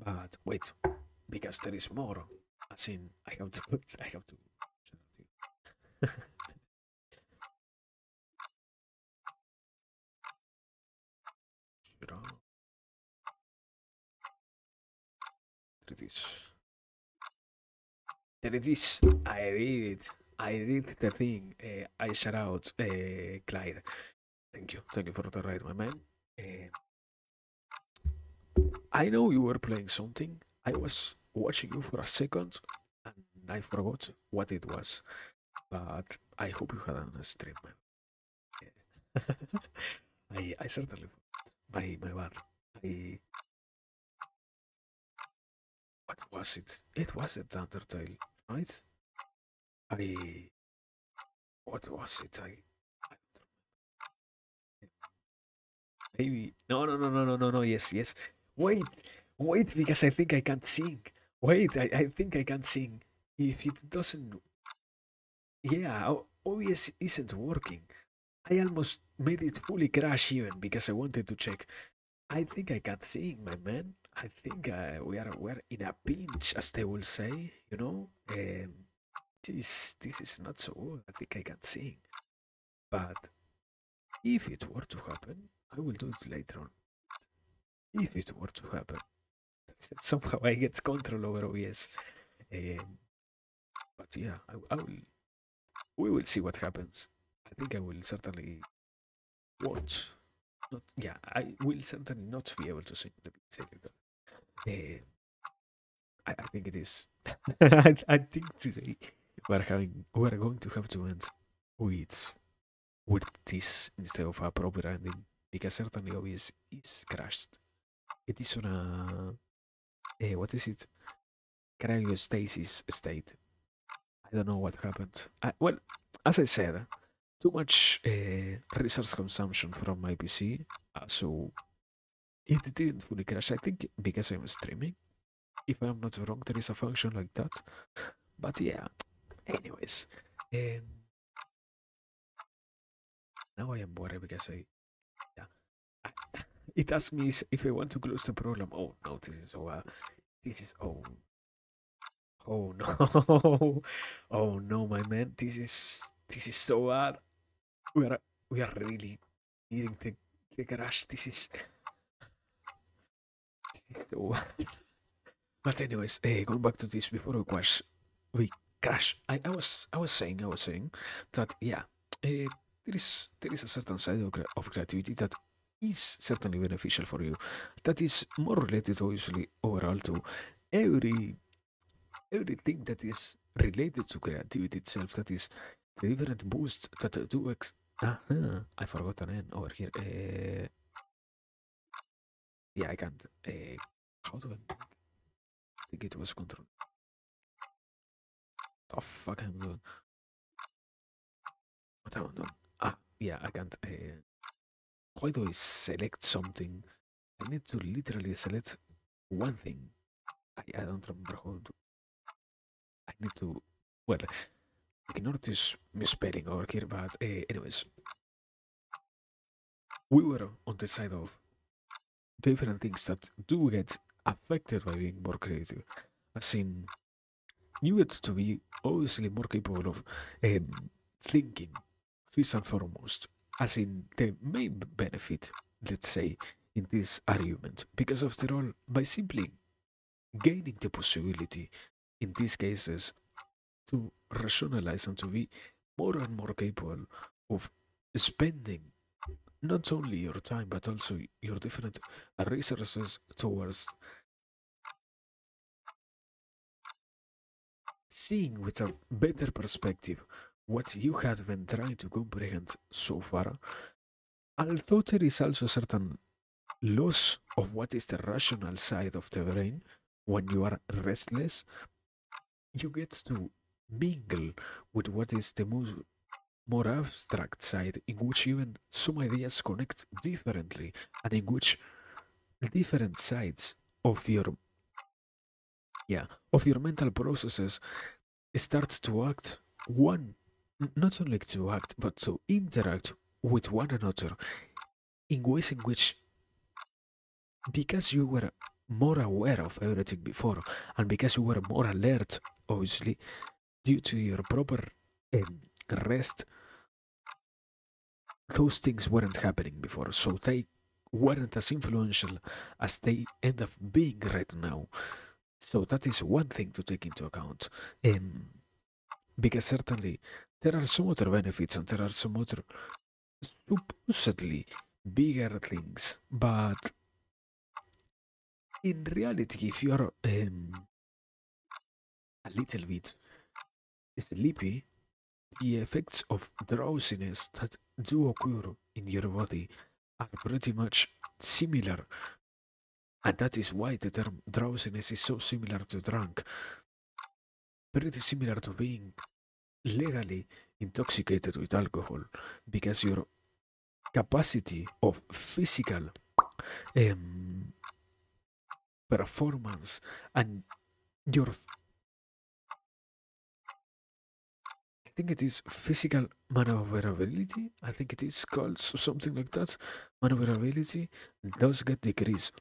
But wait, because there is more. As in, I have to put, I have to. Shut up. There it is. There it is. I did it. I did the thing. I shout out, Clyde. Thank you for the ride, my man. Uh, I know you were playing something. I was watching you for a second, and I forgot what it was. But I hope you had a stream, man. I certainly forgot. My bad. I What was it? It wasn't Undertale, right? I What was it? I maybe no. Yes. Wait, wait, because I think I can't sing. Wait, I think I can't sing. If it doesn't, yeah, OBS isn't working. I almost made it fully crash even because I wanted to check. I think I can't sing, my man. I think we're in a pinch, as they will say. This is not so good. I think I can sing, but if it were to happen, I will do it later on. If it were to happen, somehow I get control over OBS. Um, but yeah, I will. We will see what happens. I think I will certainly watch. Not yeah, I will certainly not be able to sing. Let me say like that. Uh, I think it is. I think today we're going to have to end with with this instead of a proper ending because certainly OBS is crashed. It is on what is it? Cryostasis state. I don't know what happened. Well, as I said, too much resource consumption from my PC, so it didn't fully crash. I think because I'm streaming. If I'm not wrong, there is a function like that. But yeah, anyways, um, now I am worried because yeah, I, it asks me if I want to close the program. Oh no, this is oh no, oh no, my man, this is so bad. We are we are really needing the garage. This is so bad. But anyways, going back to this before we crash. I was saying that yeah, there is a certain side of creativity that is certainly beneficial for you. That is more related, obviously, overall to every everything that is related to creativity itself. That is the different boosts that do. I forgot an N over here. Yeah, I can't. How do I think it was control? The fuck I'm doing? What am I doing? Yeah, I can't. Why do I select something? I need to literally select one thing. I don't remember how to. I need to. Well, ignore this misspelling over here, but anyways, we were on the side of different things that do get affected by being more creative. As in, you get to be obviously more capable of um, thinking, first and foremost, as in the main benefit, let's say, in this argument. Because after all, by simply gaining the possibility, in these cases, to rationalize and to be more and more capable of spending not only your time but also your different resources towards seeing with a better perspective what you have been trying to comprehend so far, although there is also a certain loss of what is the rational side of the brain when you are restless, you get to mingle with what is the more abstract side, in which even some ideas connect differently, and in which different sides of your mental processes start to act not only to act but to interact with one another in ways in which, because you were more aware of everything before and because you were more alert obviously, due to your proper rest, those things weren't happening before, so they weren't as influential as they end up being right now. So that is one thing to take into account. Because certainly there are some other benefits and there are some other supposedly bigger things, but in reality, if you are a little bit sleepy, the effects of drowsiness that do occur in your body are pretty much similar, and that is why the term drowsiness is so similar to drunk, pretty similar to being legally intoxicated with alcohol, because your capacity of physical um, performance and your I think it is physical maneuverability. I think it is called something like that. Maneuverability does get decreased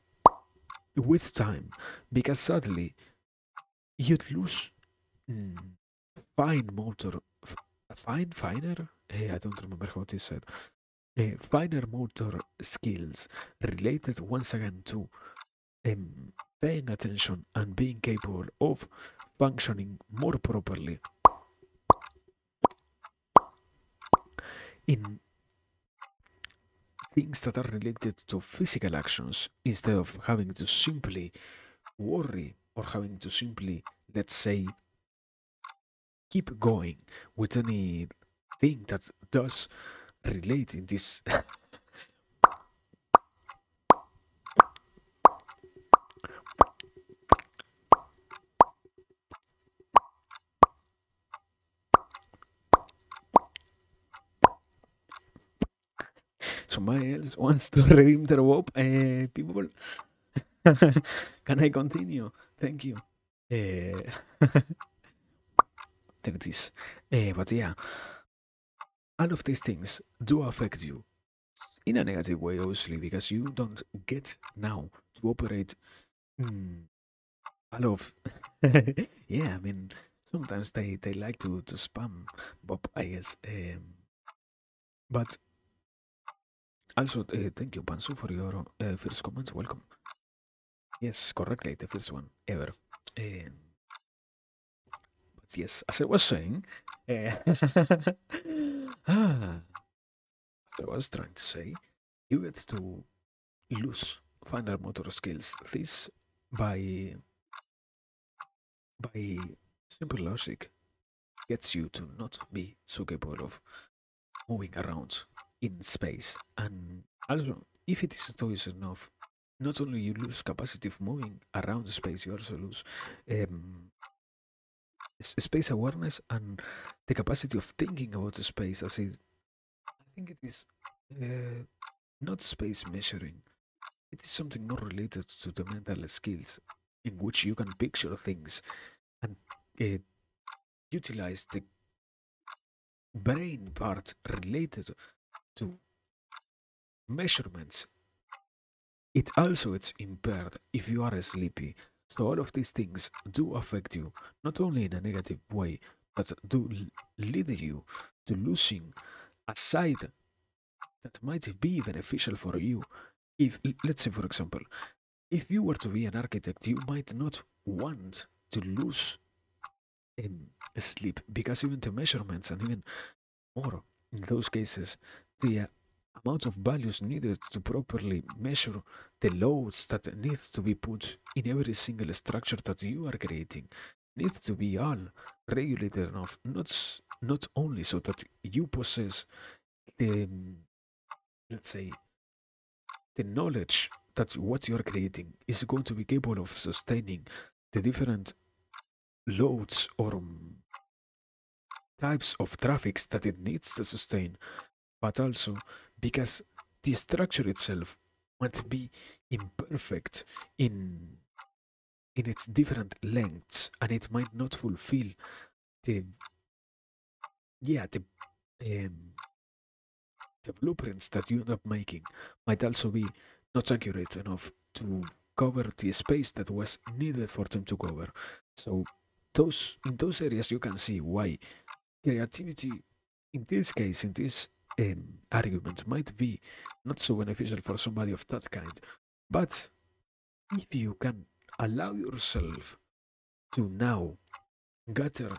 with time because sadly you'd lose mm, fine motor, finer. I don't remember how it is said. Finer motor skills related once again to paying attention and being capable of functioning more properly in things that are related to physical actions instead of having to simply worry or having to simply, let's say, keep going with any thing that does relate in this. Somebody else wants to redeem their WOP. People, can I continue? Thank you. Uh, there it is. But yeah, all of these things do affect you in a negative way, obviously, because you don't get now to operate a lot of. Yeah, I mean, sometimes they like to spam Bob, I guess. But also, thank you, Pansu, for your first comments. Welcome. Yes, correctly, the first one ever. Um, but yes, as I was saying, as I was trying to say, you get to lose finer motor skills. This by by simple logic gets you to not be so capable of moving around in space. And also, if it is twice enough, not only you lose capacity of moving around space, you also lose um, space awareness and the capacity of thinking about the space. As I think it is uh, not space measuring. It is something more related to the mental skills in which you can picture things and uh, utilize the brain part related to measurements. It also it's impaired if you are sleepy. So all of these things do affect you, not only in a negative way, but do lead you to losing a side that might be beneficial for you. If let's say, for example, if you were to be an architect, you might not want to lose sleep because even the measurements and even more in those cases, the amount of values needed to properly measure the loads that need to be put in every single structure that you are creating needs to be all regulated enough, not only so that you possess the let's say the knowledge that what you are creating is going to be capable of sustaining the different loads or types of traffics that it needs to sustain, but also because the structure itself might be imperfect in in its different lengths and it might not fulfill the yeah um, the blueprints that you end up making might also be not accurate enough to cover the space that was needed for them to cover. So those in those areas you can see why creativity, in this case, in this argument, might be not so beneficial for somebody of that kind. But if you can allow yourself to now gather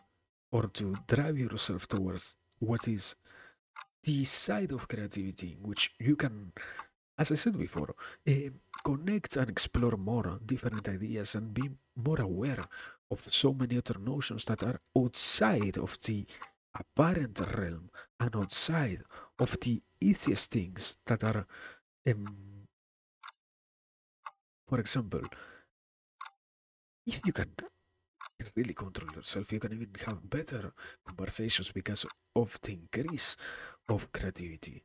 or to drive yourself towards what is the side of creativity, which you can, as I said before, uh, connect and explore more different ideas and be more aware of so many other notions that are outside of the apparent realm and outside of the easiest things that are, um, for example, if you can really control yourself, you can even have better conversations because of the increase of creativity.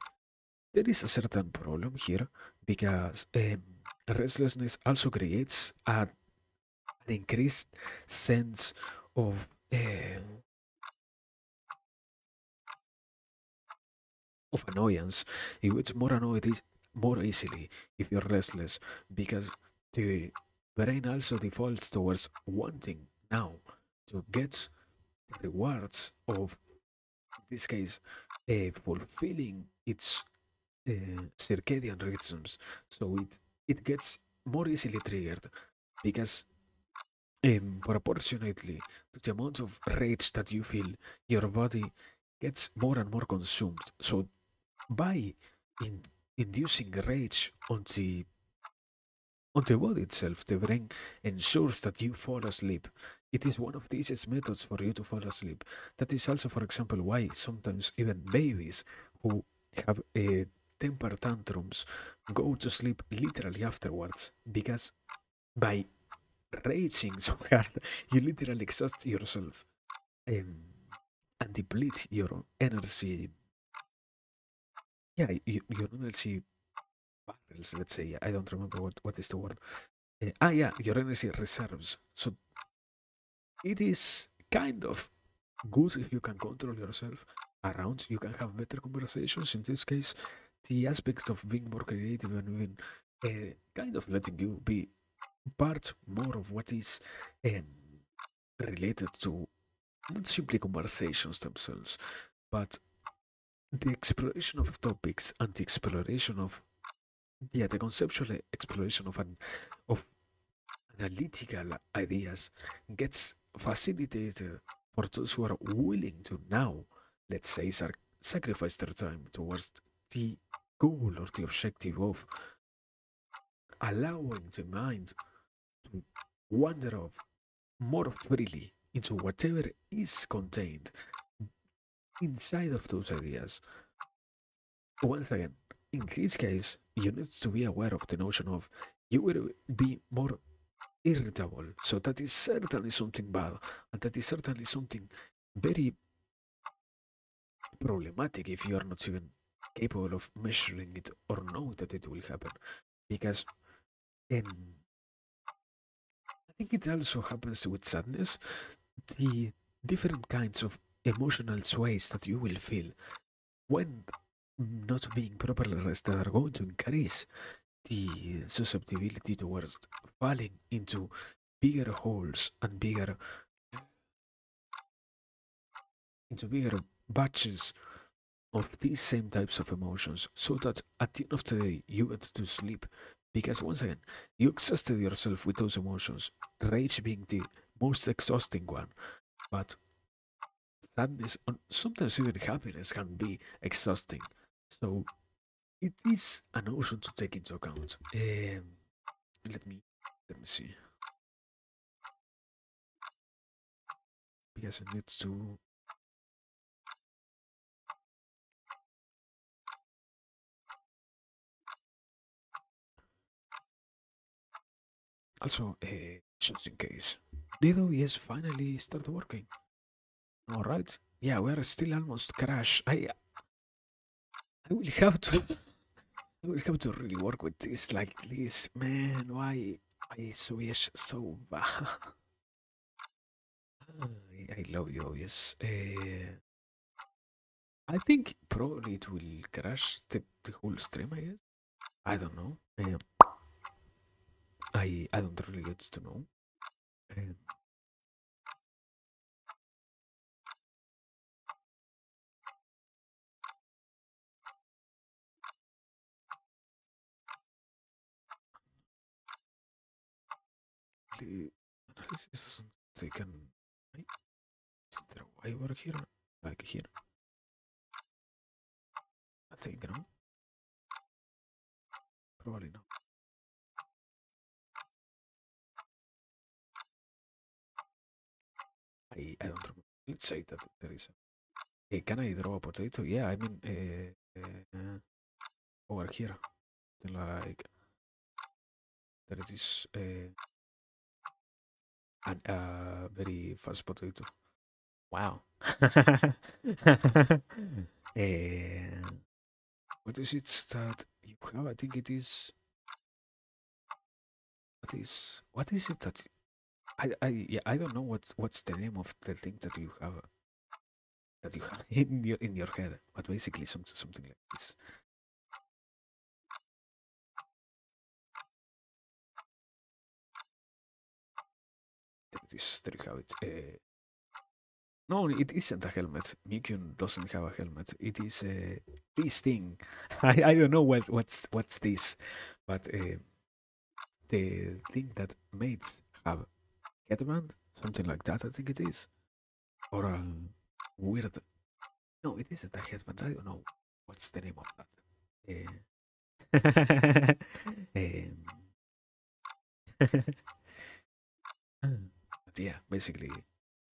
There is a certain problem here because restlessness also creates an increased sense of annoyance. You get more annoyed more easily if you're restless because the brain also defaults towards wanting now to get the rewards of, in this case, fulfilling its circadian rhythms. So it gets more easily triggered because proportionately to the amount of rage that you feel, your body gets more and more consumed. So by in, inducing rage on the body itself, the brain ensures that you fall asleep. It is one of the easiest methods for you to fall asleep. That is also, for example, why sometimes even babies who have temper tantrums go to sleep literally afterwards because by raging so hard, you literally exhaust yourself um, and deplete your energy. Yeah, your energy barrels, let's say. I don't remember what is the word. Yeah, your energy reserves. So it is kind of good if you can control yourself around. You can have better conversations. In this case, the aspect of being more creative and even kind of letting you be part more of what is um, related to not simply conversations themselves, but the exploration of topics and the exploration of, yeah, the conceptual exploration of analytical ideas gets facilitated for those who are willing to now, let's say, sacrifice their time towards the goal or the objective of allowing the mind to wander off more freely into whatever is contained inside of those ideas. Once again, in this case, you need to be aware of the notion of you will be more irritable. So that is certainly something bad, and that is certainly something very problematic if you are not even capable of measuring it or know that it will happen. Because um, I think it also happens with sadness. The different kinds of emotional sways that you will feel when not being properly rested are going to increase the susceptibility towards falling into bigger holes and bigger batches of these same types of emotions so that at the end of the day you get to sleep because once again you exhausted yourself with those emotions, rage being the most exhausting one, but sadness and sometimes even happiness can be exhausting. So it is an notion to take into account. Let me let me see because I need to also just in case. Did OBS finally start working? All right. Yeah, we're still almost crash. I will have to I will have to really work with this like this, man. Why I switch so bad? I love you, obvious. I think probably it will crash the whole stream. I guess. I don't know. I don't really get to know. Um, basically analysis doesn't take an. Wait, is there a way over here? Like here? I think no. Probably not. I don't remember. Let's say that there is. Can I draw a potato? Yeah, I mean over here. Like there is a very fast potato. Wow. Eh, what is it that you have? I think it is. What is it that I don't know what's the name of the thing that you have in your head, but basically something like this. There you have it. No, it isn't a helmet. Mikyun doesn't have a helmet. It is this thing. I don't know what's this, but the thing that mates have headband, something like that. I think it is, or a weird. No, it isn't a headband. I don't know what's the name of that. Um, but yeah, basically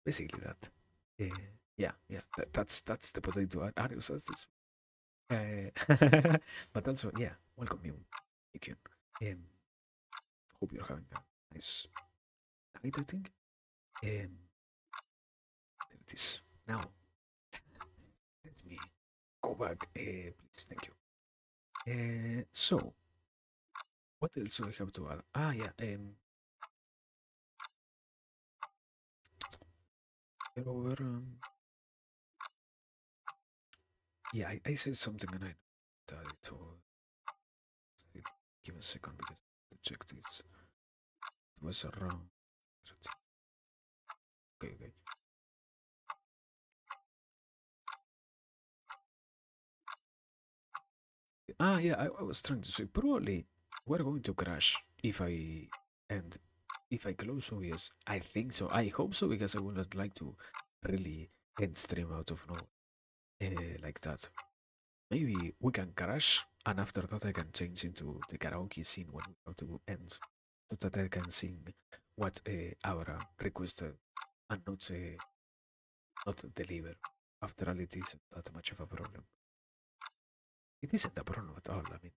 that. Uh, yeah, that's the potato. Arius, that's this. But also, yeah, welcome you, Ikun. Hope you're having a nice night, I think. There it is. Now, let me go back, please. Thank you. So, what else do I have to add? Ah, yeah. Get over. Yeah, I said something and I started to. Give me a second because I have to check this. It was around. Okay, okay. Ah, yeah, I was trying to say probably we're going to crash and if I close OBS. I think so. I hope so because I would not like to really end stream out of nowhere like that. Maybe we can crash and after that I can change into the karaoke scene when we have to end so that I can sing what Abra requested and not deliver. After all, it isn't that much of a problem. It isn't a problem at all. I mean,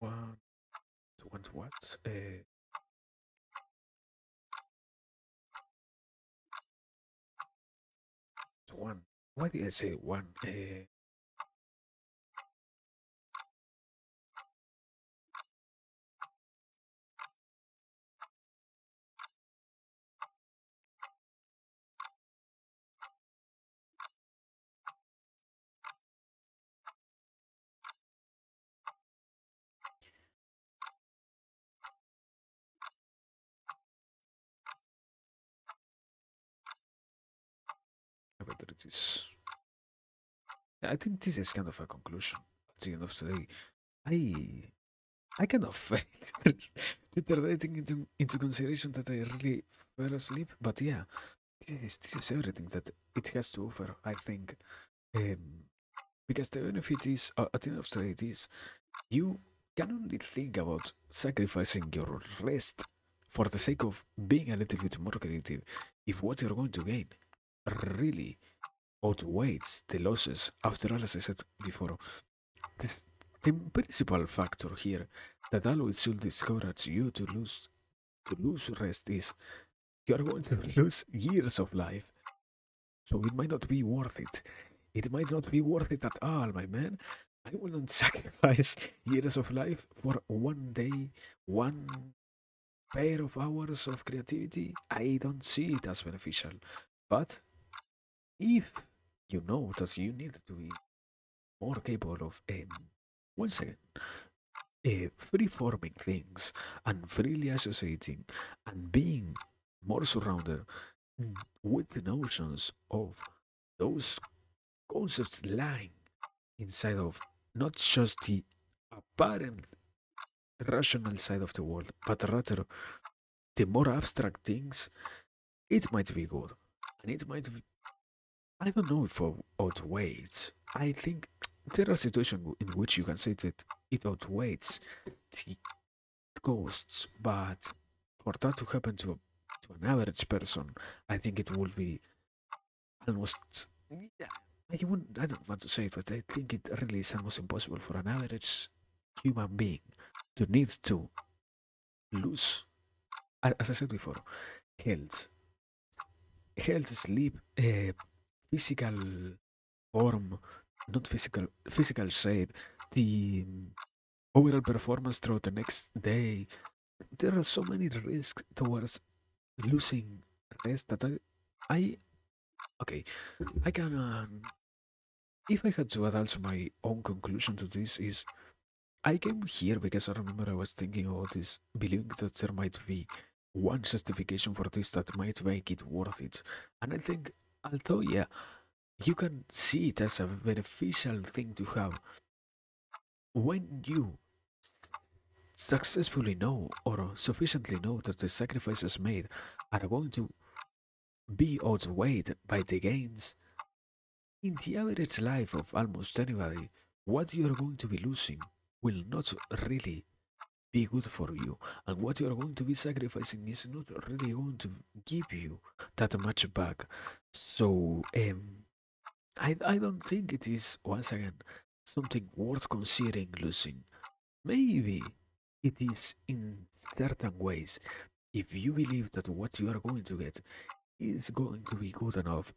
one, one, what? One. Why did I say one? Whether it is. I think this is kind of a conclusion. At the end of the day, I I kind of taking into consideration that I really fell asleep. But yeah, this is everything that it has to offer. I think because the benefit is at the end of the day, it is you can only think about sacrificing your rest for the sake of being a little bit more creative if what you're going to gain really outweighs the losses. After all, as I said before, this the principal factor here that always should discourage you to lose rest is you are going to lose years of life. So it might not be worth it. It might not be worth it at all, my man. I will not sacrifice years of life for one day, one pair of hours of creativity. I don't see it as beneficial. But if you know that you need to be more capable of, once again, free forming things and freely associating and being more surrounded with the notions of those concepts lying inside of not just the apparent rational side of the world, but rather the more abstract things, it might be good. And it might be, I don't know if it outweighs. I think there are situations in which you can say that it outweighs the costs, but for that to happen to an average person, I think it would be almost. Yeah, I don't want to say it, but I think it really is almost impossible for an average human being to need to lose, as I said before, health, sleep, physical form, not physical shape, the overall performance throughout the next day. There are so many risks towards losing rest that I okay, I can. If I had to add also my own conclusion to this is I came here because I remember I was thinking about this, believing that there might be one justification for this that might make it worth it. And I think, although, yeah, you can see it as a beneficial thing to have, when you successfully know or sufficiently know that the sacrifices made are going to be outweighed by the gains, in the average life of almost anybody, what you are going to be losing will not really be good for you, and what you are going to be sacrificing is not really going to give you that much back. So, I don't think it is, once again, something worth considering losing. Maybe it is in certain ways if you believe that what you are going to get is going to be good enough,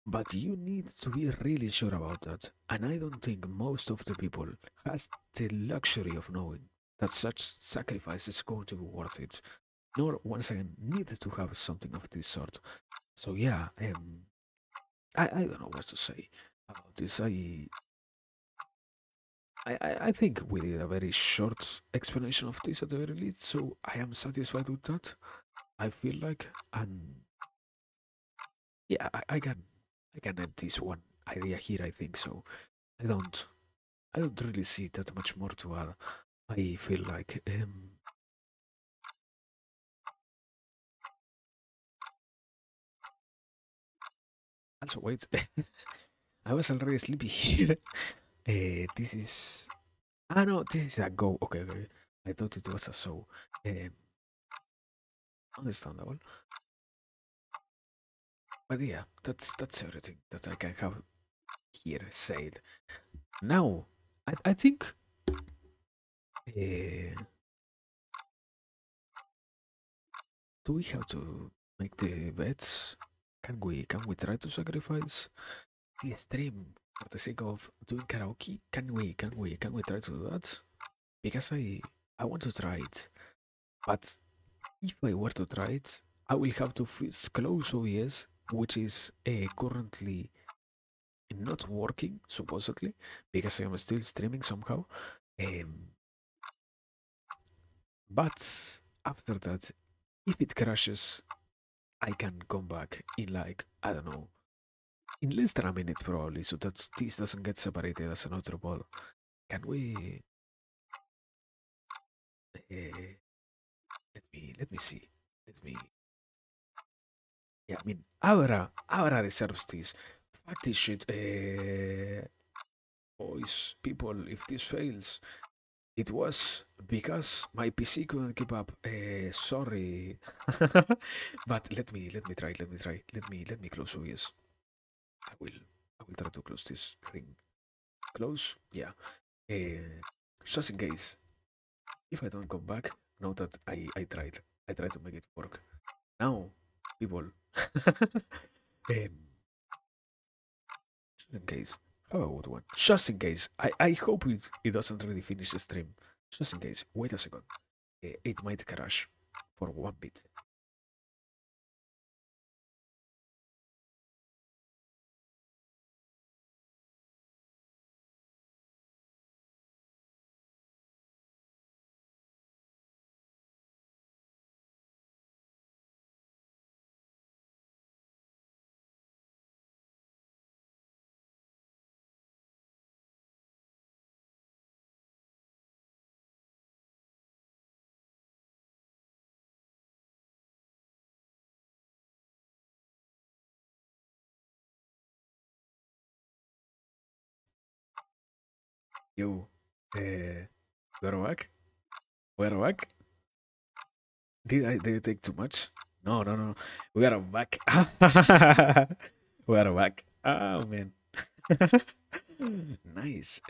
but you need to be really sure about that. And I don't think most of the people has the luxury of knowing that such sacrifice is going to be worth it, nor once again need to have something of this sort. So yeah, I don't know what to say about this. I think we did a very short explanation of this at the very least, so I am satisfied with that. I feel like, and yeah, I can end this one idea here. I think so. I don't I don't really see that much more to add. I feel like also wait, I was already sleepy here. This is no, this is a go. Okay, okay. I thought it was a so. Um, Understandable. But yeah, that's everything that I can have here said. Now, I think do we have to make the bets? Can we try to sacrifice the stream for the sake of doing karaoke? Can we try to do that? Because I want to try it. But if I were to try it, I will have to close OBS, which is currently not working, supposedly, because I am still streaming somehow. Um, but after that, if it crashes, I can come back in like, I don't know, in less than a minute probably, so that this doesn't get separated as another ball. Can we? Uh, let me see. Let me. Yeah, I mean, Abra deserves this. Fuck this shit. Boys, people, if this fails, it was because my PC couldn't keep up. Sorry, but let me try. Let me close OBS. I will try to close this thing. Close, yeah. Uh, just in case. if I don't come back, know that I tried. I tried to make it work. Now, people, just in case, how about one? Just in case, I hope it doesn't really finish the stream. Just in case, wait a second. It might crash for one bit. Yo, we're back. We're back. Did I take too much? No, no, no. We are back. We are back. Oh man. Nice.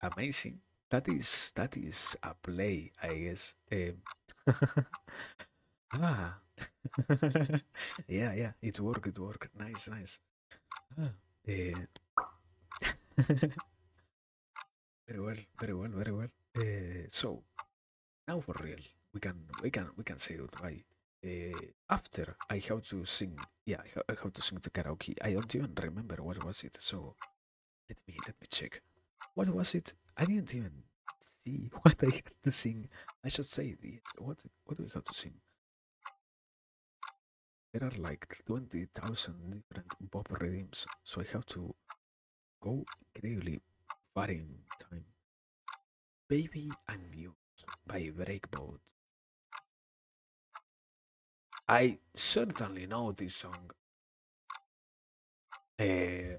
Amazing. That is a play, I guess. Ah. Yeah, yeah. It's work. It work. Nice, nice. Ah. Very well. Very well. Very well. So now for real, we can say goodbye. After I have to sing, yeah, I have to sing the karaoke. I don't even remember what was it. So let me check. What was it? I didn't even see what I had to sing. I should say this. What do we have to sing? There are like 20,000 different Bob redeems, so I have to go incredibly far in time. Baby I'm Yours by Breakboat. I certainly know this song. Uh,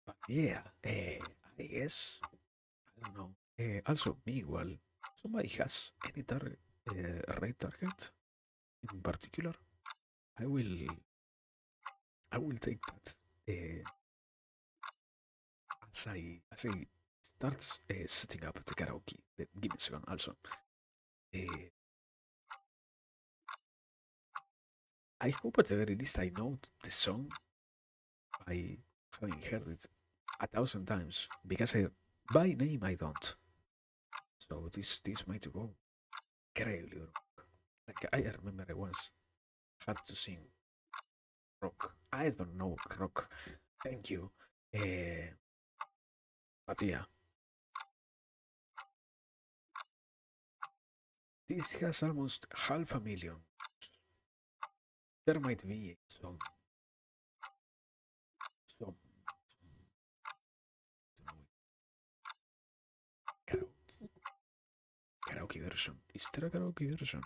but yeah, I guess I don't know. Also, Miguel, somebody has any target, red target in particular? I will, I will take that as I start setting up the karaoke. Give me a second. Also, uh, I hope at the very least I know the song by having heard it 1,000 times because by name I don't. So this might go incredibly wrong. Like I remember I once had to sing rock. I don't know rock. Thank you. But yeah, this has almost 500,000. There might be some karaoke, karaoke version. Is there a karaoke version?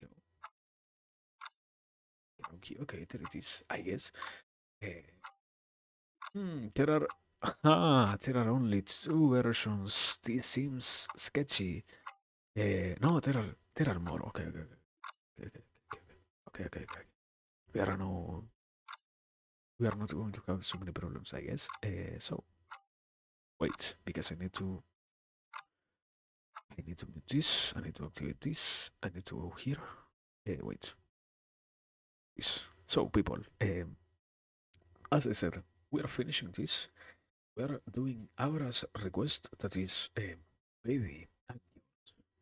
No. Karaoke. Okay, there it is. I guess. There are there are only two versions. This seems sketchy. No, there are more. Okay, okay, okay, okay, okay, okay, okay. We are no, we are not going to have so many problems, I guess. So wait, because I need to mute this. I need to activate this. I need to go here. Wait, this. So people, as I said, we are finishing this. We are doing Aura's request. That is, baby, thank you.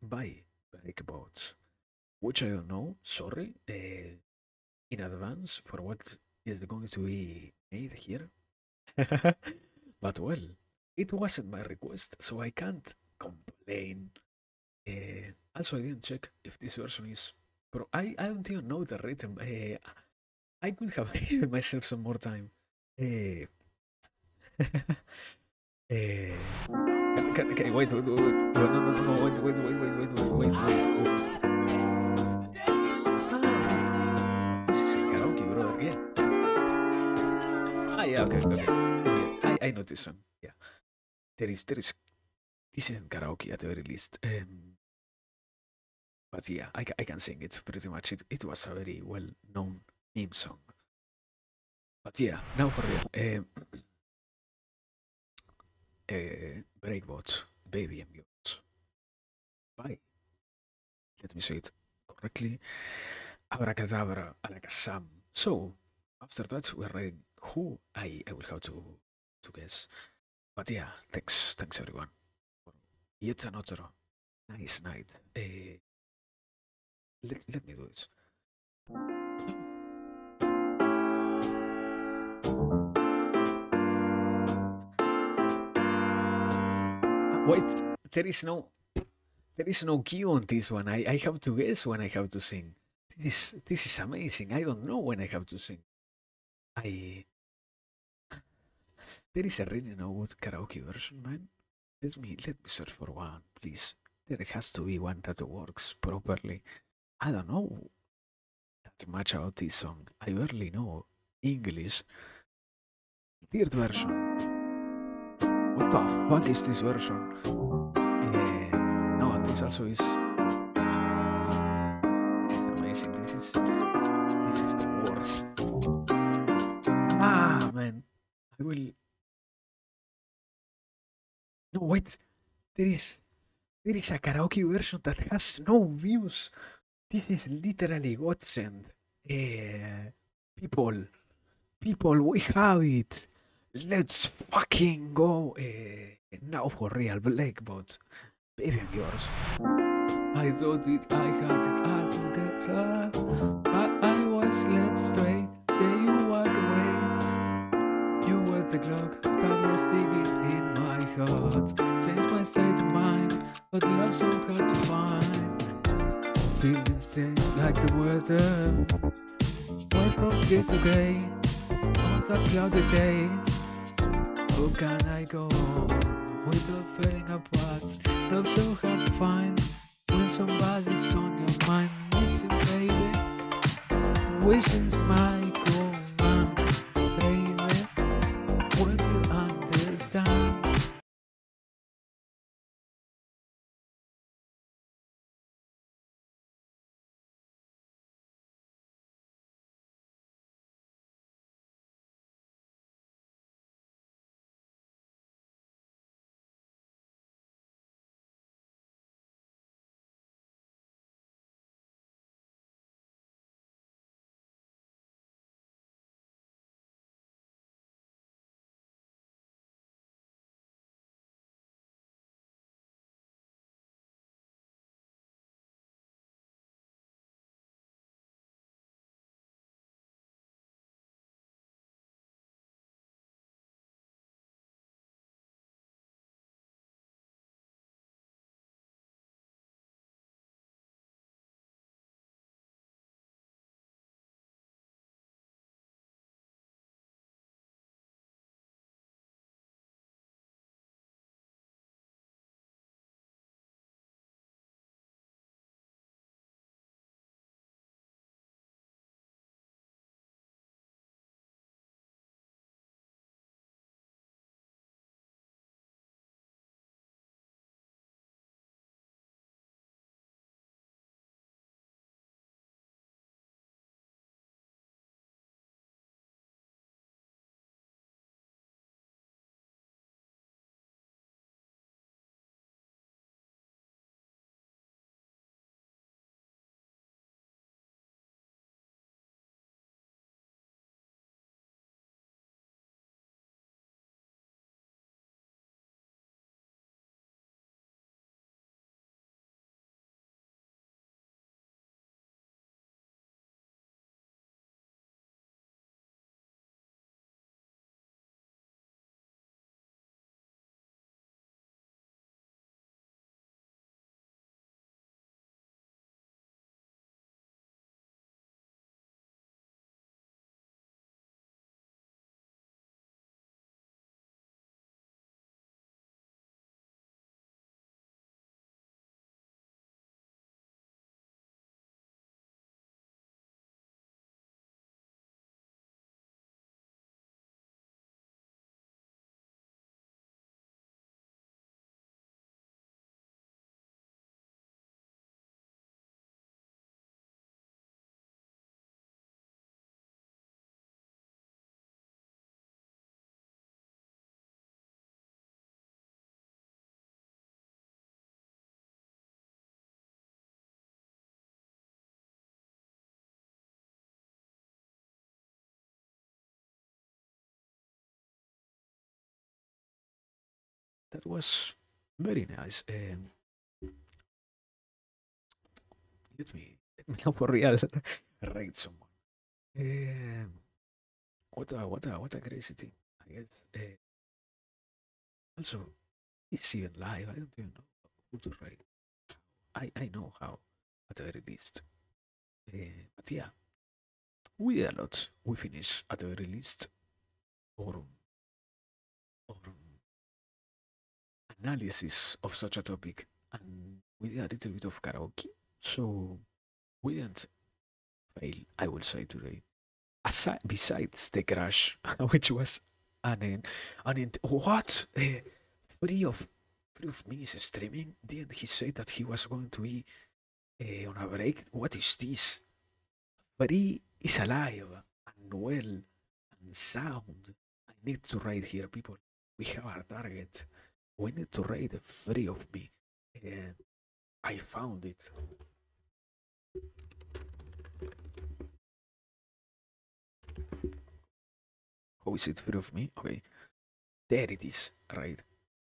Bye, Breakbots. Which I don't know. Sorry, in advance for what is going to be made here. But well, it wasn't my request, so I can't complain. Also, I didn't check if this version is pro. I don't even know the rhythm. I could have given myself some more time. Uh, wait, wait, wait, wait, no, no, no, no, wait, wait, wait, wait, wait, wait, wait, wait. Ah, wait. This is karaoke, brother. Yeah. Ah, yeah, okay, okay. Okay. I know this one. Yeah. There is. This isn't karaoke at the very least. But yeah, I can sing it pretty much. It was a very well known meme song. But yeah, now for real. breakbots, baby and yours. Bye. Let me say it correctly. Abracadabra, alakazam. So, after that, we're ready. Who I will have to guess. But yeah, thanks everyone for yet another nice night. Let me do this. Wait, there is no there is no cue on this one. I have to guess when I have to sing. This is amazing. I don't know when I have to sing. I There is a really no good karaoke version, man. Let me search for one, please. There has to be one that works properly. I don't know that much about this song. I barely know English. Third version. What the fuck is this version? No, this also is amazing. This is the worst. Ah man, I will. No wait, there is there is a karaoke version that has no views. This is literally godsend. Uh, people, people, we have it. Let's fucking go. Now for real, Blackbot. Baby and yours. I thought it, I had it all together. I was led straight. Then you walked away. You were the clock that was ticking in my heart. Changed my state of mind, but love so hard to find. Feelings change like the weather. Went from gray to gray on that cloudy day. How can I go on without feeling apart? Love so hard to find when somebody's on your mind. Listen, baby, wishing's my command, baby. Won't you understand? that was very nice. Let me know for real rate someone. Um, what a crazy thing. I guess. Also, it's even live. I don't even know who to rate. I know how at the very least. But yeah, we did a lot. We finished at the very least our our analysis of such a topic, and we did a little bit of karaoke. So we didn't fail, I will say today. Aside, besides the crash, which was what free of free of me is streaming. Didn't he say that he was going to be on a break? What is this? Free is alive and well and sound. I need to raid here, people. We have our target. We need to raid free of me. Uh, I found it. How is it free of me? Okay, there it is. Right.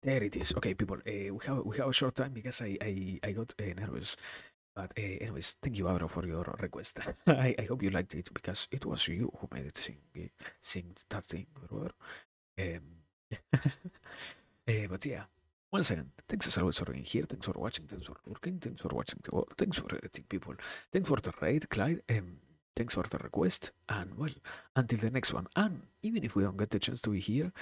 There it is. Okay, people. We have a short time because I got nervous. But anyways, thank you, Abra, for your request. I hope you liked it because it was you who made it sing that thing, brother. Um, but yeah, once again, thanks as always for being here. Thanks for watching. Thanks for lurking. Thanks for watching the world. Thanks for everything, people. Thanks for the raid, Clyde. Thanks for the request. And well, until the next one. And even if we don't get the chance to be here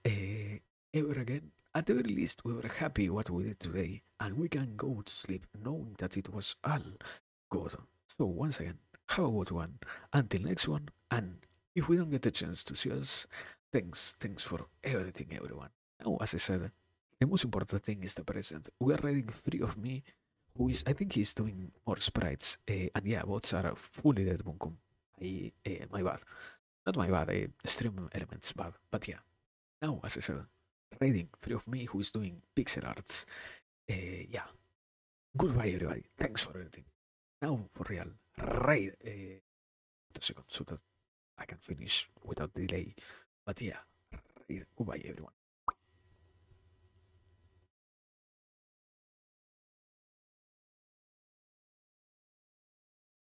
ever again, at the very least, we were happy what we did today, and we can go to sleep knowing that it was all good. So once again, have a good one. Until next one, and if we don't get the chance to see us, thanks for everything, everyone. Now, as I said, the most important thing is the present. We are reading free of me, who is, I think he's doing more sprites. And yeah, bots are fully dead, Bunkum. My bad. Not my bad, stream elements bad. But yeah, now, as I said, reading free of me, who is doing pixel arts. Yeah, goodbye, everybody. Thanks for everything. Now, for real, raid. A second, so that I can finish without delay. But yeah, goodbye, everyone.